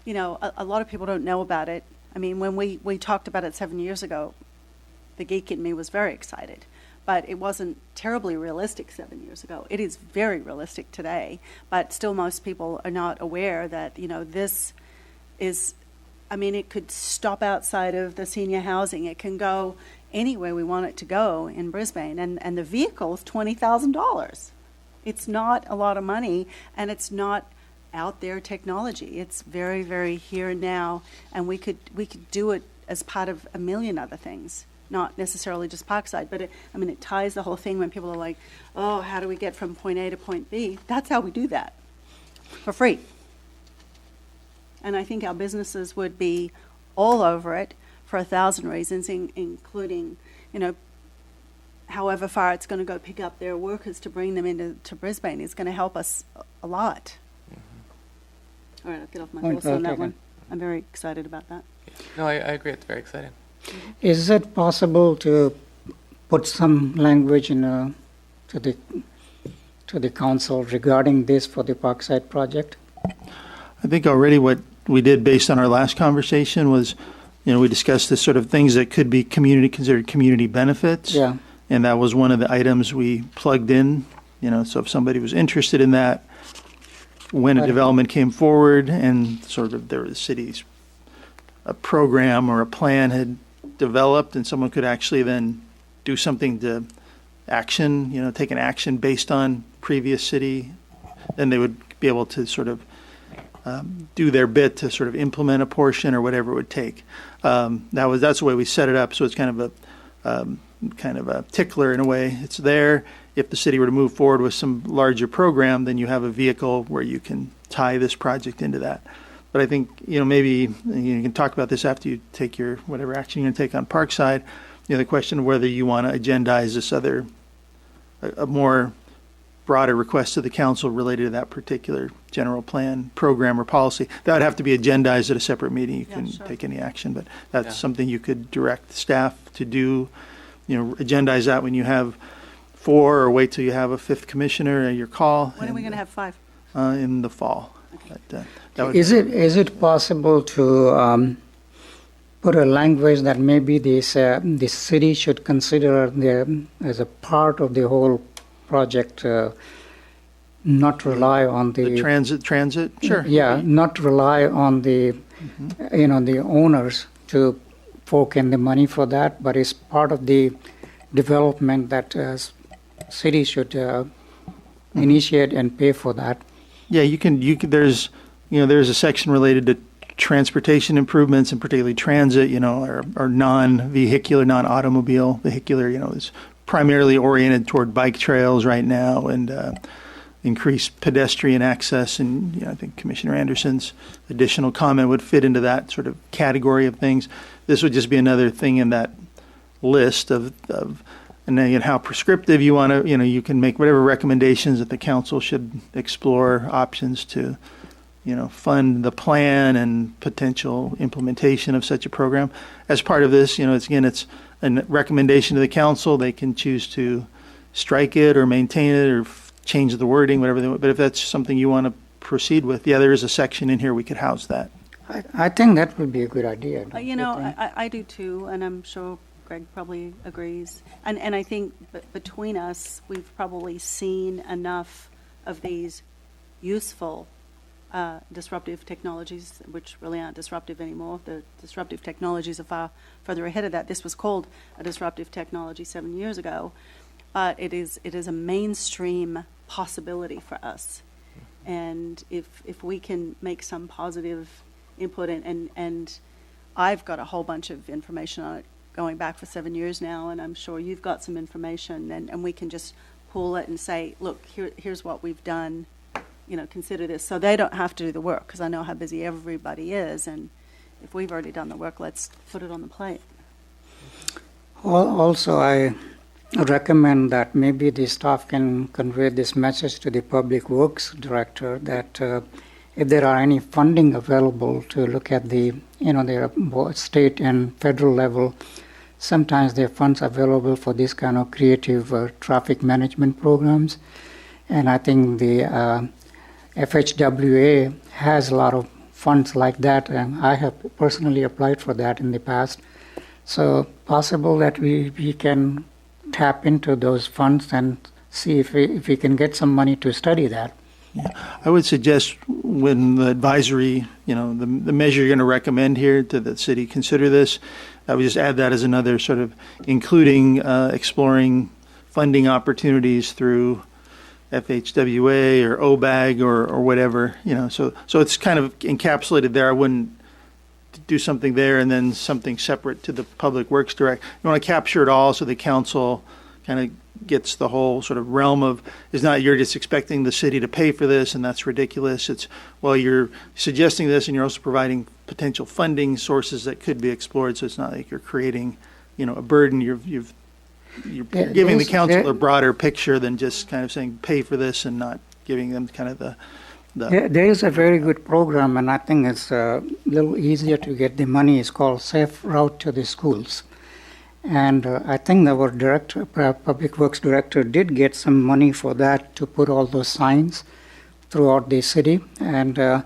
a lot of people don't know about it. I mean, when we talked about it 7 years ago, the geek in me was very excited. but it wasn't terribly realistic 7 years ago. It is very realistic today, but still most people are not aware that, this is, it could stop outside of the senior housing. It can go anywhere we want it to go in Brisbane, and the vehicle is $20,000. It's not a lot of money, and it's not out there technology. It's very, very here and now, and we could do it as part of a million other things, not necessarily just Parkside, but it ties the whole thing when people are like, oh, how do we get from point A to point B? That's how we do that, for free. And I think our businesses would be all over it for 1,000 reasons, including, however far it's going to go pick up their workers to bring them into Brisbane is going to help us a lot. All right, I'll get off my horse on that one. I'm very excited about that. No, I agree. It's very exciting. Is it possible to put some language to the council regarding this for the Parkside project? I think already what we did based on our last conversation was, we discussed the sort of things that could be considered community benefits. Yeah. And that was one of the items we plugged in, so if somebody was interested in that, when a development came forward and sort of there was city's a program or a plan had developed and someone could actually then do something to action, take an action based on previous city, then they would be able to sort of do their bit to sort of implement a portion or whatever it would take. That's the way we set it up. So it's kind of a tickler in a way. It's there. If the city were to move forward with some larger program, then you have a vehicle where you can tie this project into that. But I think, maybe you can talk about this after you take your whatever action you're going to take on Parkside. The question of whether you want to agendize this a more broader request to the council related to that particular general plan, program, or policy. That would have to be agendized at a separate meeting. You can take any action, but that's something you could direct staff to do. Agendize that when you have 4, or wait till you have a 5th commissioner at your call. When are we going to have 5? In the fall. Okay. Is it possible to put a language that maybe the city should consider as a part of the whole project, not rely on the transit? Sure. Yeah, not rely on the the owners to fork in the money for that, but it's part of the development that city should initiate and pay for that. Yeah, you can. There's a section related to transportation improvements and particularly transit. Or non-vehicular, non-automobile vehicular. Is primarily oriented toward bike trails right now and increased pedestrian access. And I think Commissioner Anderson's additional comment would fit into that sort of category of things. This would just be another thing in that list of and then how prescriptive you want to, you can make whatever recommendations that the council should explore options to, fund the plan and potential implementation of such a program. As part of this, it's a recommendation to the council. They can choose to strike it or maintain it or change the wording, whatever they want. But if that's something you want to proceed with, there is a section in here we could house that. I think that would be a good idea. I do too, and I'm sure Greg probably agrees. And I think between us, we've probably seen enough of these useful disruptive technologies, which really aren't disruptive anymore. The disruptive technologies are far further ahead of that. This was called a disruptive technology 7 years ago, but it is a mainstream possibility for us. And if we can make some positive input, and I've got a whole bunch of information on it going back for 7 years now, and I'm sure you've got some information, and we can just pull it and say, look, here's what we've done, consider this. So they don't have to do the work, because I know how busy everybody is, and if we've already done the work, let's put it on the plate. Also, I recommend that maybe the staff can convey this message to the Public Works Director that if there are any funding available to look at the, their state and federal level, sometimes there are funds available for this kind of creative traffic management programs. And I think the FHWA has a lot of funds like that, and I have personally applied for that in the past. So possible that we can tap into those funds and see if we can get some money to study that. I would suggest when the advisory, the measure you're going to recommend here to the city consider this, I would just add that as another sort of including exploring funding opportunities through FHWA or OBAG or whatever, so it's kind of encapsulated there. I wouldn't do something there and then something separate to the Public Works Direct. You want to capture it all so the council kind of gets the whole sort of realm of, is not you're just expecting the city to pay for this and that's ridiculous. It's, well, you're suggesting this and you're also providing potential funding sources that could be explored. So it's not like you're creating, a burden. You're giving the council a broader picture than just kind of saying pay for this and not giving them kind of the There is a very good program, and I think it's a little easier to get the money. It's called Safe Route to the Schools. And I think our Public Works Director did get some money for that to put all those signs throughout the city. And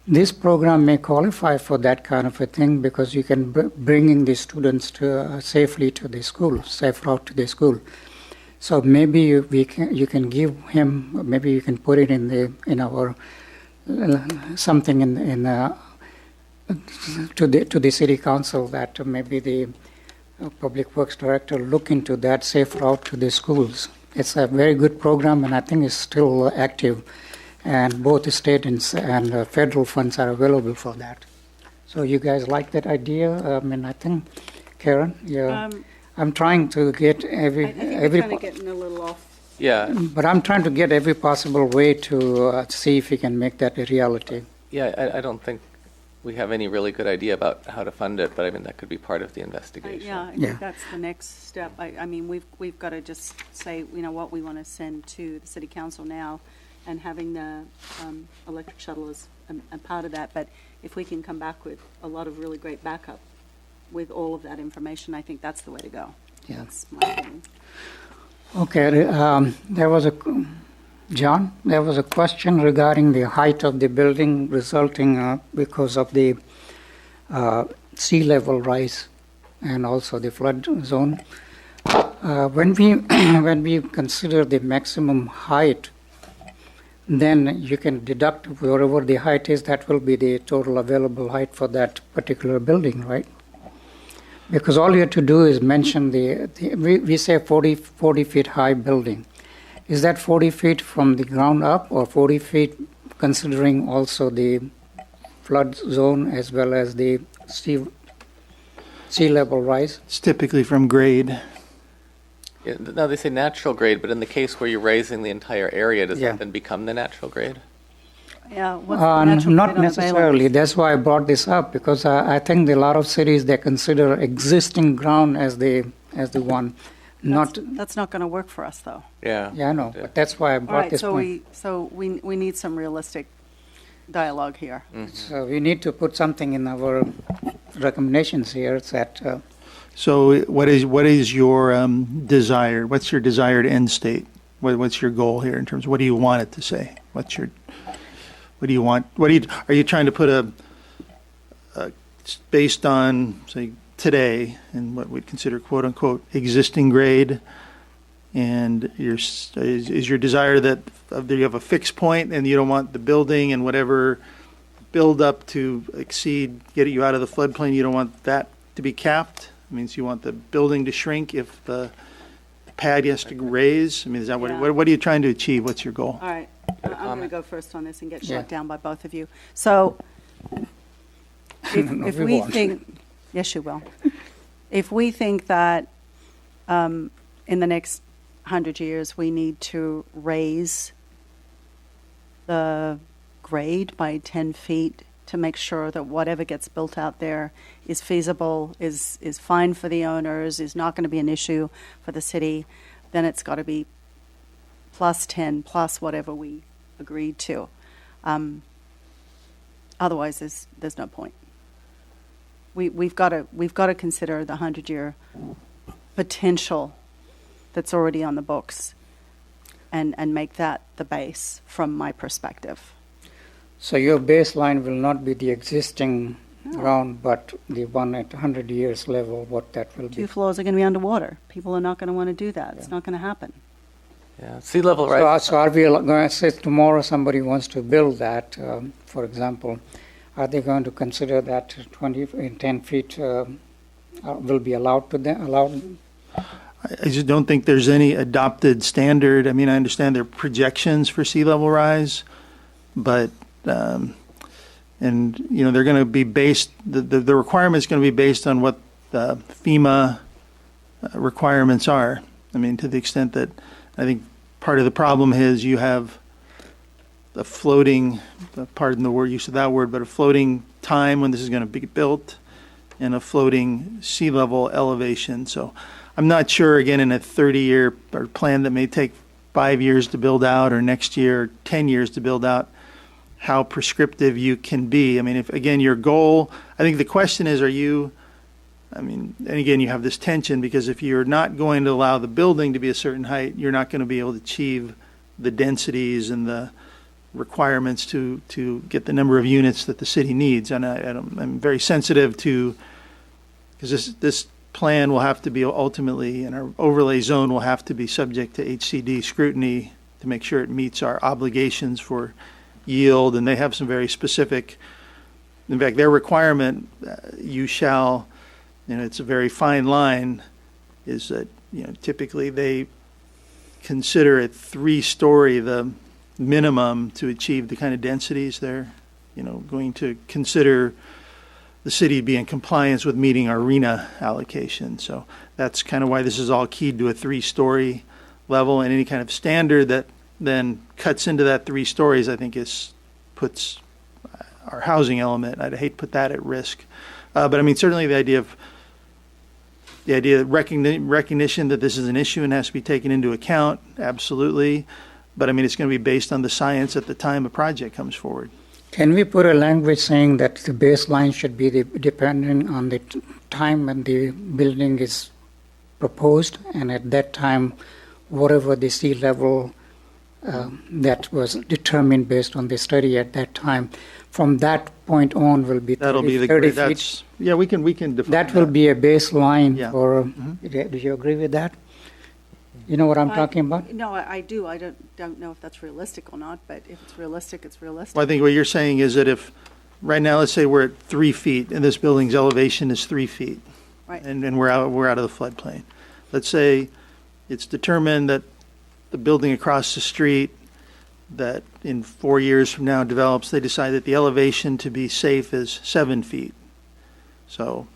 this program may qualify for that kind of a thing because you can bring in the students safely to the school, safe route to the school. So maybe you can give him, maybe you can put it in our something to the city council that maybe the Public Works Director look into that safe route to the schools. It's a very good program, and I think it's still active, and both the state and federal funds are available for that. So you guys like that idea? I think, Karen, I'm trying to get every. I think we're kind of getting a little off. Yeah. But I'm trying to get every possible way to see if we can make that a reality. Yeah, I don't think we have any really good idea about how to fund it, but I mean, that could be part of the investigation. I think that's the next step. I mean, we've got to just say, what we want to send to the city council now, and having the electric shuttle is a part of that. But if we can come back with a lot of really great backup with all of that information, I think that's the way to go. Yeah. That's my opinion. Okay, there was a question regarding the height of the building resulting because of the sea level rise and also the flood zone. When we consider the maximum height, then you can deduct wherever the height is, that will be the total available height for that particular building, right? Because all you have to do is mention we say 40 feet high building. Is that 40 feet from the ground up or 40 feet considering also the flood zone as well as the sea level rise? It's typically from grade. Yeah, now they say natural grade, but in the case where you're raising the entire area, does that then become the natural grade? Yeah, what's the natural not grade on the necessarily. Baylor? That's why I brought this up, because I think a lot of cities, they consider existing ground as the one. That's not going to work for us, though. Yeah. Yeah, I know, but that's why I All brought right, this so point. we need some realistic dialogue here. So we need to put something in our recommendations here that. So what is your desire? What's your desired end state? What's your goal here in terms of what do you want it to say? What do you want? Are you trying to put based on, say, today and what we'd consider quote unquote existing grade, and is your desire that you have a fixed point and you don't want the building and whatever build up to exceed, get you out of the floodplain, you don't want that to be capped? It means you want the building to shrink if the pad has to raise? I mean, is that what are you trying to achieve? What's your goal? All right, I'm going to go first on this and get shot down by both of you. So if we think, yes, you will. If we think that in the next 100 years we need to raise the grade by 10 feet to make sure that whatever gets built out there is feasible, is fine for the owners, is not going to be an issue for the city, then it's got to be plus 10, plus whatever we agreed to. Otherwise, there's no point. We've got to consider the 100-year potential that's already on the books, and make that the base from my perspective. So your baseline will not be the existing ground, but the one at 100 years level, what that will be. 2 floors are going to be underwater. People are not going to want to do that. It's not going to happen. Yeah, sea level rise. So are we going to say tomorrow somebody wants to build that, for example, are they going to consider that 10 feet will be allowed to them? I just don't think there's any adopted standard. I mean, I understand there are projections for sea level rise, but, and, you know, they're going to be based, the requirement's going to be based on what the FEMA requirements are. I mean, to the extent that I think part of the problem is you have a floating, pardon the word, use of that word, but a floating time when this is going to be built and a floating sea level elevation. So I'm not sure, again, in a 30-year plan that may take 5 years to build out or next year, 10 years to build out, how prescriptive you can be. I mean, if, again, your goal, I think the question is, and again, you have this tension because if you're not going to allow the building to be a certain height, you're not going to be able to achieve the densities and the requirements to get the number of units that the city needs. And I'm very sensitive to, because this plan will have to be ultimately, and our overlay zone will have to be subject to HCD scrutiny to make sure it meets our obligations for yield. And they have some very specific, in fact, their requirement, it's a very fine line, is that, typically they consider it 3-story the minimum to achieve the kind of densities they're, going to consider the city be in compliance with meeting our RENA allocation. So that's kind of why this is all keyed to a 3-story level, and any kind of standard that then cuts into that 3 stories, I think puts our housing element, I'd hate to put that at risk. But I mean, certainly the idea of recognition that this is an issue and has to be taken into account, absolutely. But I mean, it's going to be based on the science at the time a project comes forward. Can we put a language saying that the baseline should be dependent on the time when the building is proposed, and at that time, whatever the sea level that was determined based on the study at that time, from that point on will be 30 feet. Yeah, we can define that. Will be a baseline for. Mm-hmm. Do you agree with that? You know what I'm talking about? No, I do. I don't know if that's realistic or not, but if it's realistic, it's realistic. Well, I think what you're saying is that if, right now, let's say we're at 3 feet, and this building's elevation is 3 feet, Right. and we're out of the floodplain. Let's say it's determined that the building across the street that in 4 years from now develops, they decide that the elevation to be safe is 7 feet. So,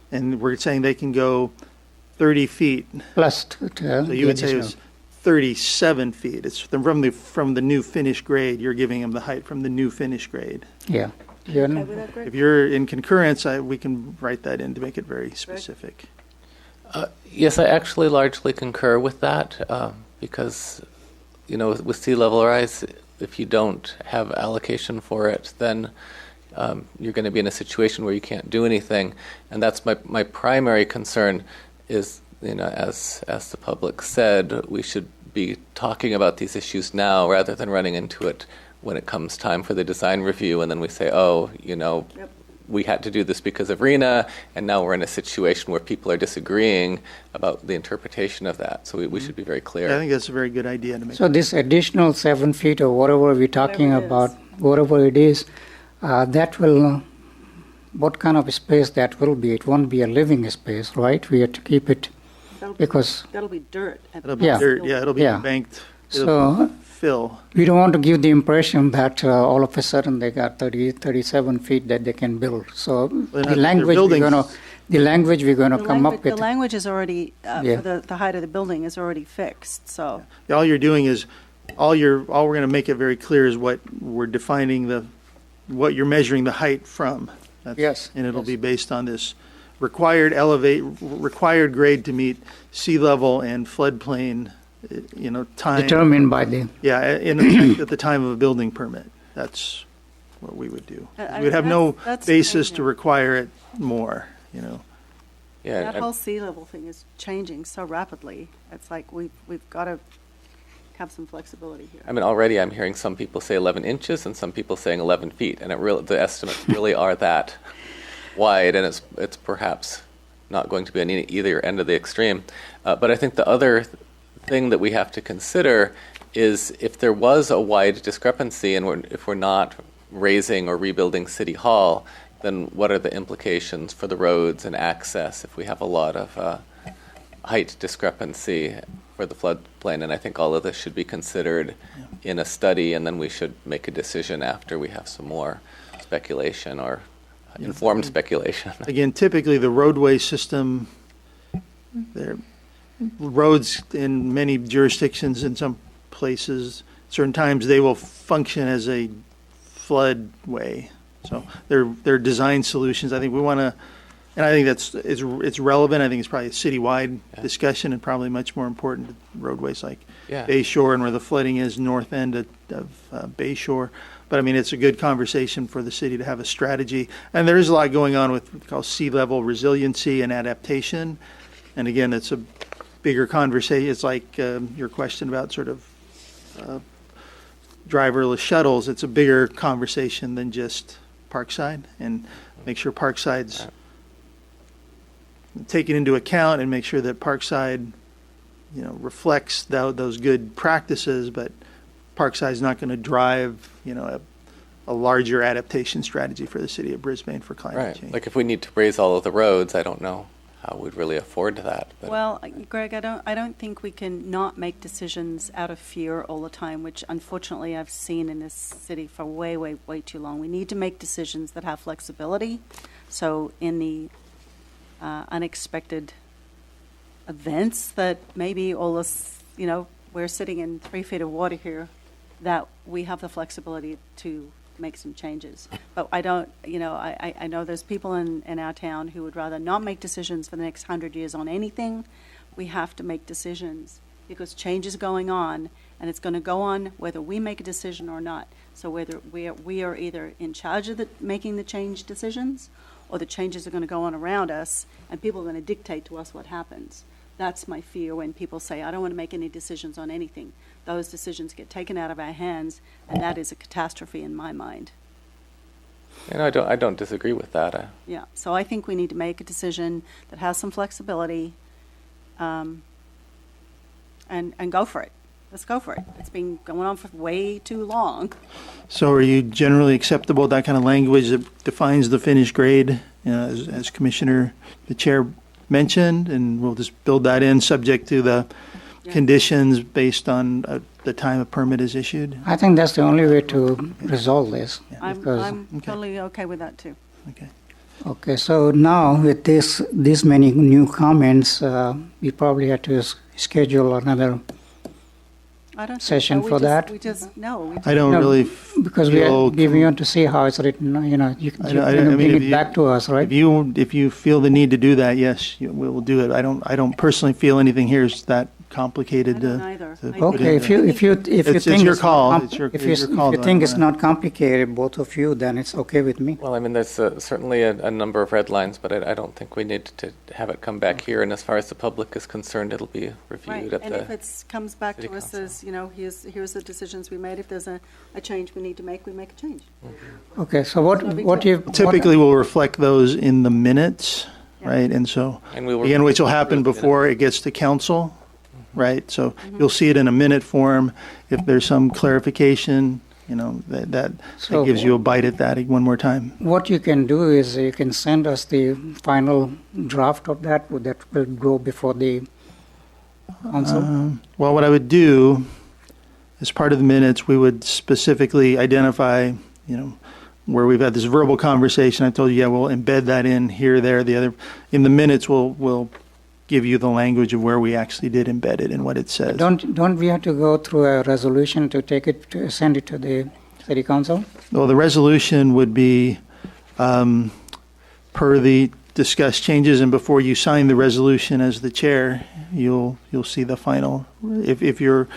and we're saying they can go 30 feet. Plus, So you would say it was 37 feet. It's from the new finished grade. You're giving them the height from the new finished grade. Yeah. Okay with that, Greg? If you're in concurrence, we can write that in to make it very specific. Yes, I actually largely concur with that because, with sea level rise, if you don't have allocation for it, then you're going to be in a situation where you can't do anything. And that's my primary concern is, as the public said, we should be talking about these issues now rather than running into it when it comes time for the design review, and then we say, we had to do this because of RENA, and now we're in a situation where people are disagreeing about the interpretation of that. So we should be very clear. Yeah, I think that's a very good idea to make. So this additional 7 feet or whatever we're talking about, whatever it is, that will, what kind of space that will be? It won't be a living space, right? We have to keep it because that'll be dirt. It'll be dirt. Yeah, it'll be embanked. So fill. We don't want to give the impression that all of a sudden they got 37 feet that they can build. So the language we're going to come up with. The language is already, for the height of the building is already fixed, so. Yeah, all you're doing is, all we're going to make it very clear is what we're defining what you're measuring the height from. Yes. And it'll be based on this required required grade to meet sea level and floodplain, time. Determined by the. Yeah, in effect at the time of a building permit. That's what we would do. We would have no basis to require it more, Yeah. That whole sea level thing is changing so rapidly. It's like we've got to have some flexibility here. I mean, already I'm hearing some people say 11 inches and some people saying 11 feet, and the estimates really are that. wide, and it's perhaps not going to be on either end of the extreme. But I think the other thing that we have to consider is if there was a wide discrepancy and if we're not raising or rebuilding City Hall, then what are the implications for the roads and access if we have a lot of height discrepancy for the floodplain? And I think all of this should be considered in a study, and then we should make a decision after we have some more speculation or informed speculation. Again, typically the roadway system, roads in many jurisdictions, in some places, certain times they will function as a floodway. So they're design solutions. I think we want to, and I think it's relevant. I think it's probably a citywide discussion, and probably much more important to roadways like Bay Shore and where the flooding is north end of Bay Shore. But I mean, it's a good conversation for the city to have a strategy. And there is a lot going on with what we call sea level resiliency and adaptation. And again, it's a bigger conversation. It's like your question about sort of driverless shuttles. It's a bigger conversation than just Parkside, and make sure Parkside's taken into account, and make sure that Parkside, reflects those good practices, but Parkside's not going to drive, a larger adaptation strategy for the city of Brisbane for climate change. Like if we need to raise all of the roads, I don't know how we'd really afford that. But. Well, Greg, I don't think we can not make decisions out of fear all the time, which unfortunately I've seen in this city for way, way, way too long. We need to make decisions that have flexibility. So in the unexpected events that maybe all this, we're sitting in 3 feet of water here, that we have the flexibility to make some changes. But I don't, I know there's people in our town who would rather not make decisions for the next 100 years on anything. We have to make decisions because change is going on, and it's going to go on whether we make a decision or not. So whether we are either in charge of making the change decisions, or the changes are going to go on around us, and people are going to dictate to us what happens. That's my fear when people say, I don't want to make any decisions on anything. Those decisions get taken out of our hands, and that is a catastrophe in my mind. And I don't disagree with that. Yeah, so I think we need to make a decision that has some flexibility, and go for it. Let's go for it. It's been going on for way too long. So are you generally acceptable with that kind of language that defines the finished grade, as Commissioner, the Chair mentioned, and we'll just build that in subject to the conditions based on the time a permit is issued? I think that's the only way to resolve this. I'm totally okay with that too. Okay. Okay, so now with this many new comments, we probably have to schedule another session for that. I don't really because we want to see how it's written. You bring it back to us, right? If you feel the need to do that, yes, we will do it. I don't personally feel anything here is that complicated. I don't either. Okay, if you think it's your call. It's your call. If you think it's not complicated, both of you, then it's okay with me. Well, I mean, there's certainly a number of red lines, but I don't think we need to have it come back here. And as far as the public is concerned, it'll be reviewed at and the if it comes back to us Council. as, here's the decisions we made. If there's a change we need to make, we make a change. Mm-hmm. Okay, so what you typically will reflect those in the minutes, right? And so again, which will happen before it gets to council. Right, so you'll see it in a minute form. If there's some clarification, that gives you a bite at that one more time. What you can do is you can send us the final draft of that will go before the council. Well, what I would do, as part of the minutes, we would specifically identify, where we've had this verbal conversation. I told you, we'll embed that in here, there, the other. In the minutes, we'll give you the language of where we actually did embed it and what it says. Don't we have to go through a resolution to send it to the city council? Well, the resolution would be per the discussed changes, and before you sign the resolution as the chair, you'll see the final. If your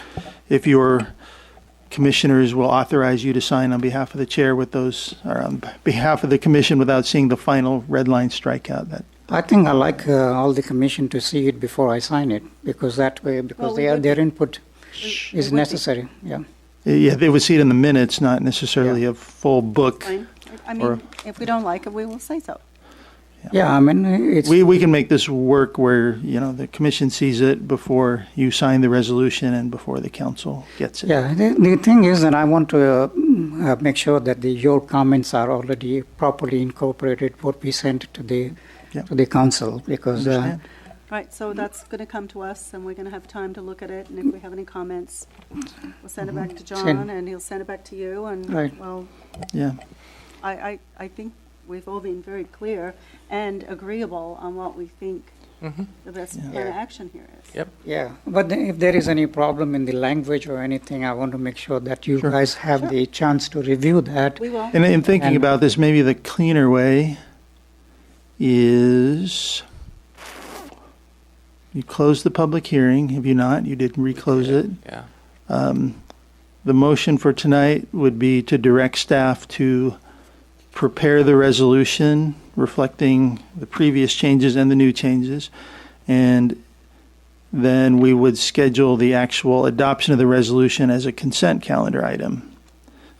commissioners will authorize you to sign on behalf of the chair with those, or on behalf of the commission without seeing the final red line strikeout. I think I like all the commission to see it before I sign it, because that way, their input is necessary. Yeah, they would see it in the minutes, not necessarily a full book. Fine. I mean, if we don't like it, we will say so. Yeah, I mean, it's, We can make this work where, the commission sees it before you sign the resolution and before the council gets it. yeah, the thing is that I want to make sure that your comments are already properly incorporated, what we sent to the Yep. to the council, because Understand. Right, so that's going to come to us, and we're going to have time to look at it, and if we have any comments, we'll send it back to John, and he'll send it back to you, and, Right. well, Yeah. I think we've all been very clear and agreeable on what we think the best plan of action here is. Yep. yeah. But if there is any problem in the language or anything, I want to make sure that you Sure. guys have the chance to review that. We will. And in thinking And- about this, maybe the cleaner way is you close the public hearing. If you not, you did reclose it. Yeah. The motion for tonight would be to direct staff to prepare the resolution reflecting the previous changes and the new changes. And then we would schedule the actual adoption of the resolution as a consent calendar item.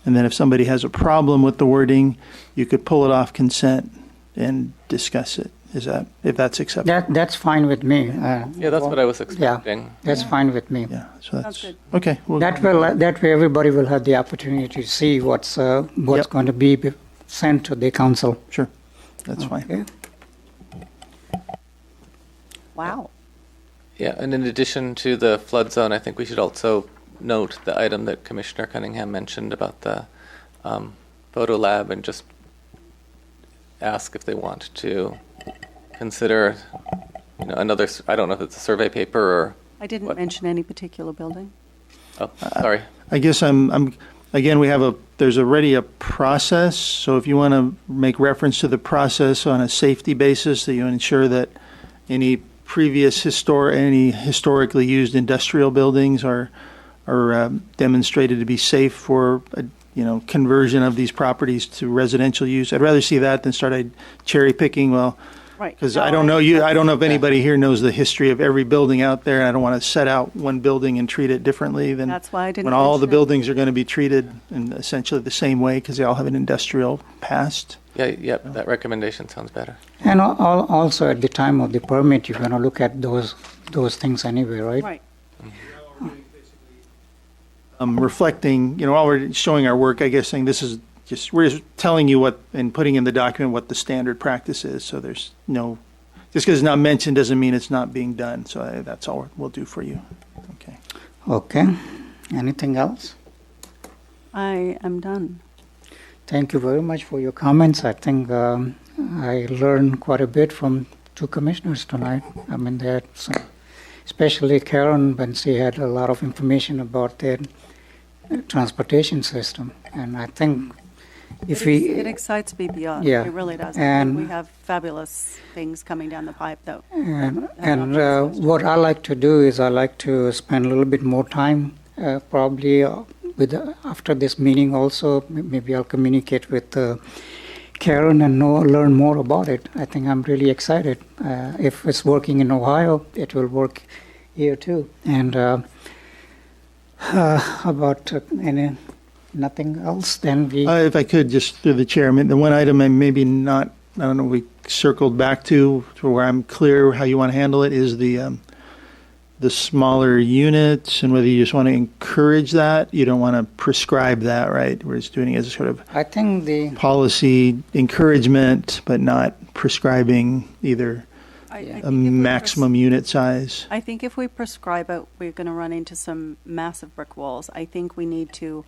And then if somebody has a problem with the wording, you could pull it off consent and discuss it. If that's acceptable? That's fine with me. Yeah, that's what I was expecting. That's fine with me. Yeah, so that's, Sounds good. okay. Well, That way everybody will have the opportunity to see what's Yep. going to be sent to the council. Sure, that's fine. Okay. Wow. Yeah, and in addition to the flood zone, I think we should also note the item that Commissioner Cunningham mentioned about the photo lab, and just ask if they want to consider, another, I don't know if it's a survey paper or, I didn't What? mention any particular building. oh, sorry. I guess again, there's already a process, so if you want to make reference to the process on a safety basis, that you ensure that any any historically used industrial buildings are demonstrated to be safe for, conversion of these properties to residential use. I'd rather see that than start cherry picking, Right. because No, I don't know if anybody here knows the history of every building out there, and I don't want to set out one building and treat it differently than That's why I didn't when all the mention it. buildings are going to be treated in essentially the same way because they all have an industrial past. Yeah, that recommendation sounds better. And also at the time of the permit, you're going to look at those things anyway, right? Right. Reflecting, while we're showing our work, I guess saying we're just telling you what, and putting in the document what the standard practice is. So there's just because it's not mentioned doesn't mean it's not being done. So that's all we'll do for you. Okay. Okay. Anything else? I am done. Thank you very much for your comments. I think I learned quite a bit from two commissioners tonight. I mean, they had especially Karen, when she had a lot of information about their transportation system. And I think if It excites me beyond. Yeah. It really does. And- We have fabulous things coming down the pipe, though. And what I like to do is I like to spend a little bit more time, probably after this meeting also. Maybe I'll communicate with Karen and learn more about it. I think I'm really excited. If it's working in Ohio, it will work here too. And about nothing else, then we. If I could, just through the chair, the one item I maybe not, I don't know, we circled back to where I'm clear how you want to handle it is the smaller units, and whether you just want to encourage that. You don't want to prescribe that, right? We're just doing it as a sort of I think the policy encouragement, but not prescribing either I Yeah. think a if we maximum unit size. I think if we prescribe it, we're going to run into some massive brick walls. I think we need to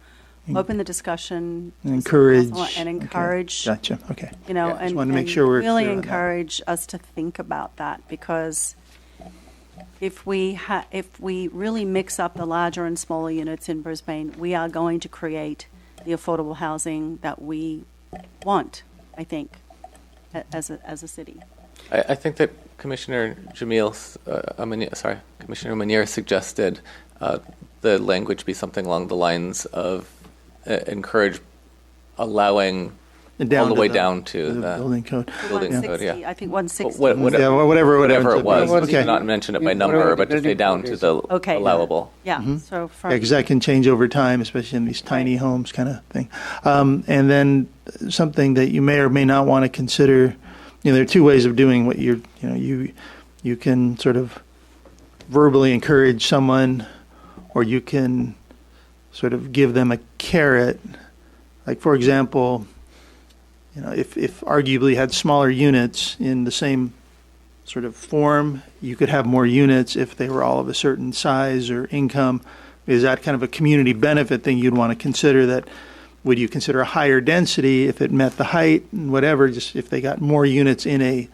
open the discussion. to Encourage. and okay. encourage, Gotcha, okay. Yeah. and, Just wanted to make and sure we're really clear on that. encourage us to think about that, because if we really mix up the larger and smaller units in Brisbane, we are going to create the affordable housing that we want, I think, as a city. I think that Commissioner Commissioner Manier suggested the language be something along the lines of encourage allowing all the way down to the building code. building code. 160, Yeah. I think 160. Yeah, whatever Whatever it ends up was. being. Okay. Okay. Not mention it by Whatever number, the but just say building down code to is. the Okay. allowable. Yeah, Mm-hmm. so from. Yeah, because that can change over time, especially in these tiny homes kind of thing. And then something that you may or may not want to consider there are two ways of doing what you can sort of verbally encourage someone, or you can sort of give them a carrot. Like, for example, if arguably had smaller units in the same sort of form, you could have more units if they were all of a certain size or income. Is that kind of a community benefit thing you'd want to consider? That would you consider a higher density if it met the height and whatever? Just if they got more units in a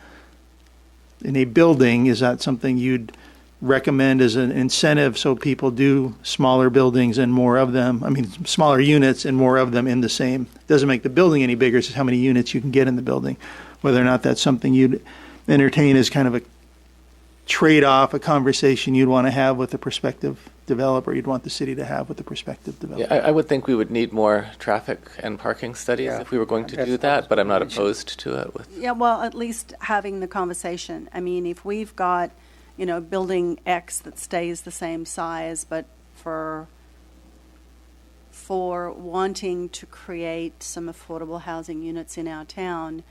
building, is that something you'd recommend as an incentive so people do smaller buildings and more of them? I mean, smaller units and more of them in the same. Doesn't make the building any bigger. It's just how many units you can get in the building. Whether or not that's something you'd entertain as kind of a trade-off, a conversation you'd want to have with a prospective developer, you'd want the city to have with the prospective developer. Yeah, I would think we would need more traffic and parking studies if we were going to do that, but I'm not opposed to it. Yeah, well, at least having the conversation. I mean, if we've got, building X that stays the same size, but for wanting to create some affordable housing units in our town,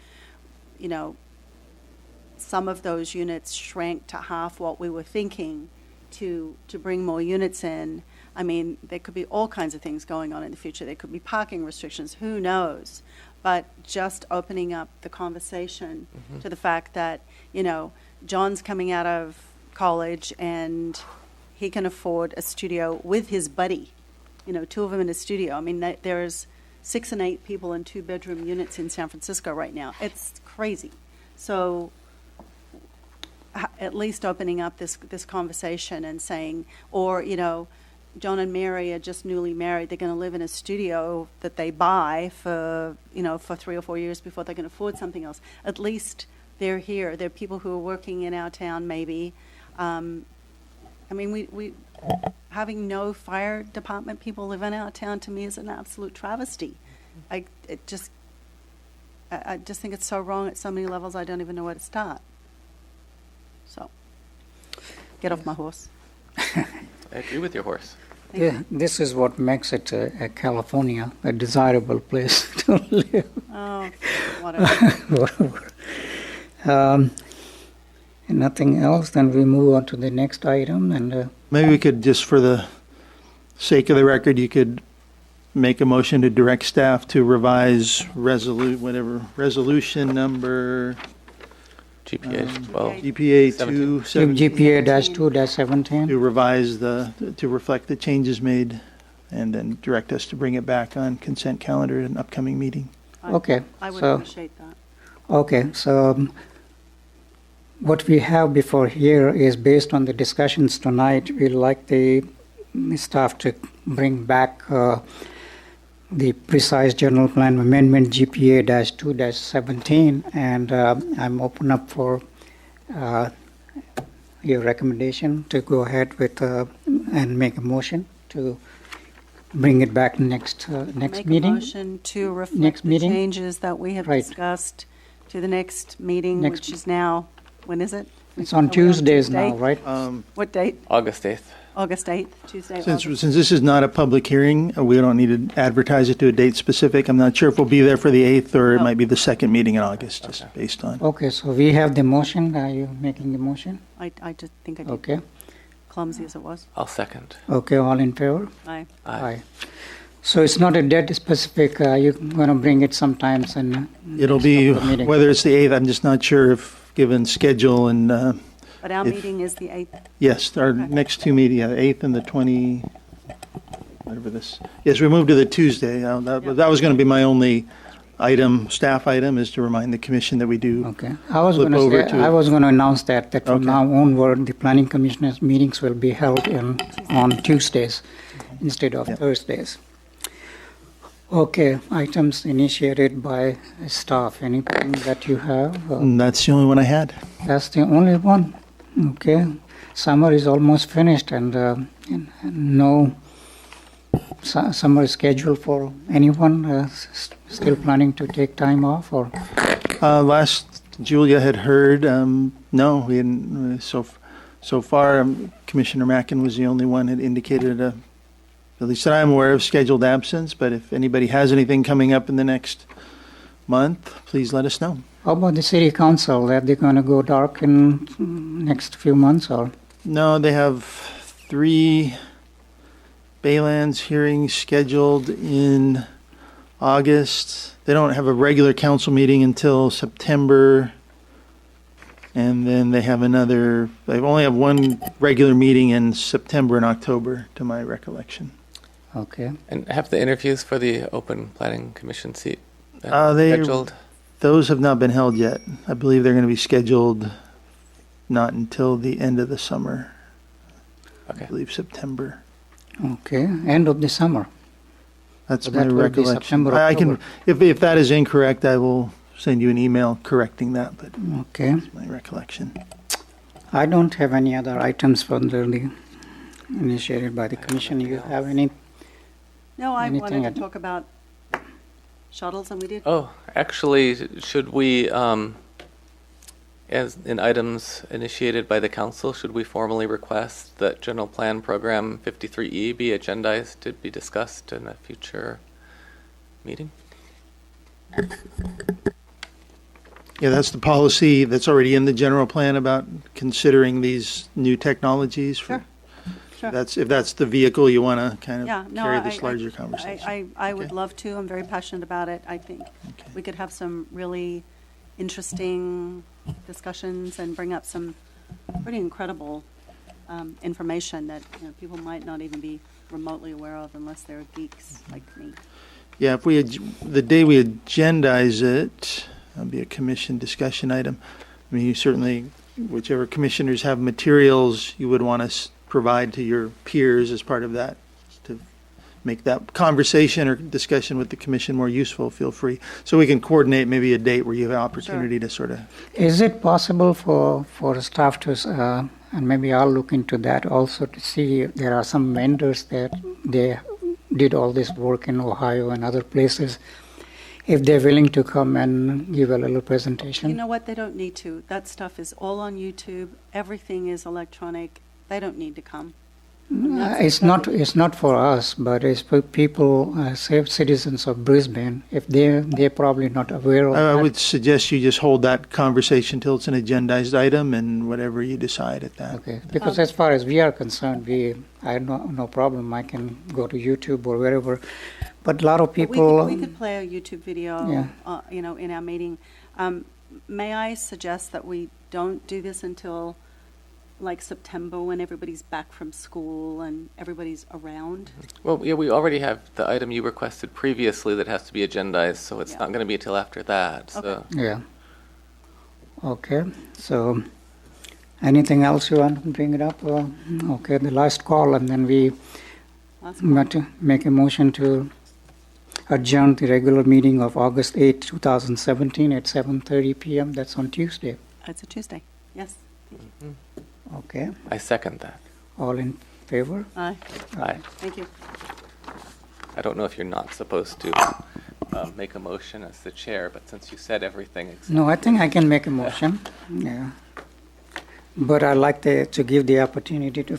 some of those units shrank to half what we were thinking to bring more units in. I mean, there could be all kinds of things going on in the future. There could be parking restrictions, who knows? But just opening up the conversation to the fact that, John's coming out of college and he can afford a studio with his buddy, two of them in a studio. I mean, there's 6 and 8 people in 2-bedroom units in San Francisco right now. It's crazy. So at least opening up this conversation and saying, or, John and Mary are just newly married. They're going to live in a studio that they buy for 3 or 4 years before they can afford something else. At least they're here. They're people who are working in our town, maybe. I mean, we having no fire department people live in our town, to me, is an absolute travesty. I just think it's so wrong at so many levels, I don't even know where to start. So, get off my horse. I agree with your horse. Yeah, this is what makes it California a desirable place to live. Oh, whatever. Nothing else, then we move on to the next item. And Maybe we could, just for the sake of the record, you could make a motion to direct staff to revise resolution number GPA 12. GPA 17. GPA-2-17. to revise to reflect the changes made, and then direct us to bring it back on consent calendar at an upcoming meeting. Okay, I would so- appreciate that. Okay, so what we have before here is based on the discussions tonight. We'd like the staff to bring back the precise general plan amendment GPA-2-17, and I'm open up for your recommendation to go ahead with and make a motion to bring it back next Make meeting. a motion to reflect Next the meeting? changes that we have Right. discussed to the next meeting, Next- which is now, when is it? It's on Are we Tuesdays Tuesday? now, right? What date? August 8th. August 8th, Tuesday, Since August. this is not a public hearing, we don't need to advertise it to a date specific. I'm not sure if we'll be there for the 8th, or it Oh. might be the second meeting in August, just Okay. based on. Okay, so we have the motion. Are you making the motion? I just think I did, Okay. clumsy as it was. I'll second. Okay, all in favor? Aye. Aye. So it's not a date specific, you're going to bring it sometimes and... It'll be, couple of meetings. whether it's the 8th, I'm just not sure if, given schedule and, But our If- meeting is the 8th. yes, our Okay. next two meetings, the 8th and the 20, whatever this, yes, we moved to the Tuesday. That was going to be my only item, staff item, is to remind the commission that we do. Okay. I was Flip going over to to say, I it. was going to announce that from Okay. now onward, the planning commissioners' meetings will be held on Tuesdays instead of Yeah. Thursdays. Okay, items initiated by staff. Anything that you have? And that's the only one I had. That's the only one. Okay. Summer is almost finished, and no summer schedule for anyone still planning to take time off, or Last Julia had heard, no, we hadn't, so far, Commissioner Mackin was the only one that indicated at least that I'm aware of, scheduled absence, but if anybody has anything coming up in the next month, please let us know. How about the city council? Are they going to go dark in next few months or? No, they have 3 Baylands hearings scheduled in August. They don't have a regular council meeting until September. And then they only have one regular meeting in September and October, to my recollection. Okay. And have the interviews for the open planning commission seat They- scheduled? Those have not been held yet. I believe they're going to be scheduled not until the end of the summer. Okay. I believe September. Okay. End of the summer. That's So my that will be recollection. September, I can, October. if that is incorrect, I will send you an email correcting that, but Okay. that's my recollection. I don't have any other items from the initiated by the commission. You have any? No, I Anything wanted at- to talk about shuttles, and we did. Oh, actually, should we, as in items initiated by the council, should we formally request that general plan program 53E be agendized to be discussed in a future meeting? Yeah, that's the policy that's already in the general plan about considering these new technologies. Sure. Sure. If that's the vehicle you want to kind Yeah, of no, carry I- this I- larger conversation. I would Okay. love to. I'm very passionate about it. I think Okay. we could have some really interesting discussions and bring up some pretty incredible information that people might not even be remotely aware of unless they're geeks like me. Yeah, the day we agendize it, that'll be a commission discussion item. I mean, you certainly, whichever commissioners have materials you would want to provide to your peers as part of that, to make that conversation or discussion with the commission more useful, feel free. So we can coordinate maybe a date where you have an opportunity to sort of, Is it possible for staff to, and maybe I'll look into that also to see if there are some vendors that they did all this work in Ohio and other places, if they're willing to come and give a little presentation? You know what? They don't need to. That stuff is all on YouTube. Everything is electronic. They don't need to come. It's not for us, but it's for people, say citizens of Brisbane. If they're probably not aware of I that. would suggest you just hold that conversation till it's an agendized item and whatever you decide at that. Okay, because as far as we are concerned, I have no problem. I can go to YouTube or wherever. But a lot of But people. we could play a YouTube video, Yeah. in our meeting. May I suggest that we don't do this until like September when everybody's back from school and everybody's around? Well, yeah, we already have the item you requested previously that has to be agendized, so it's Yeah. not going to be until after that. So. Okay. Yeah. Okay, so anything else you want to bring it up? Okay, the last call, and then we Last got to make a motion to adjourn the regular meeting of August 8, 2017 at 7:30 p.m. That's on Tuesday. It's a Tuesday. Yes. Okay, I second that. all in favor? Aye. Aye. Thank you. I don't know if you're not supposed to make a motion as the chair, but since you said everything. No, I think I can make a motion, yeah. But I'd like to give the opportunity to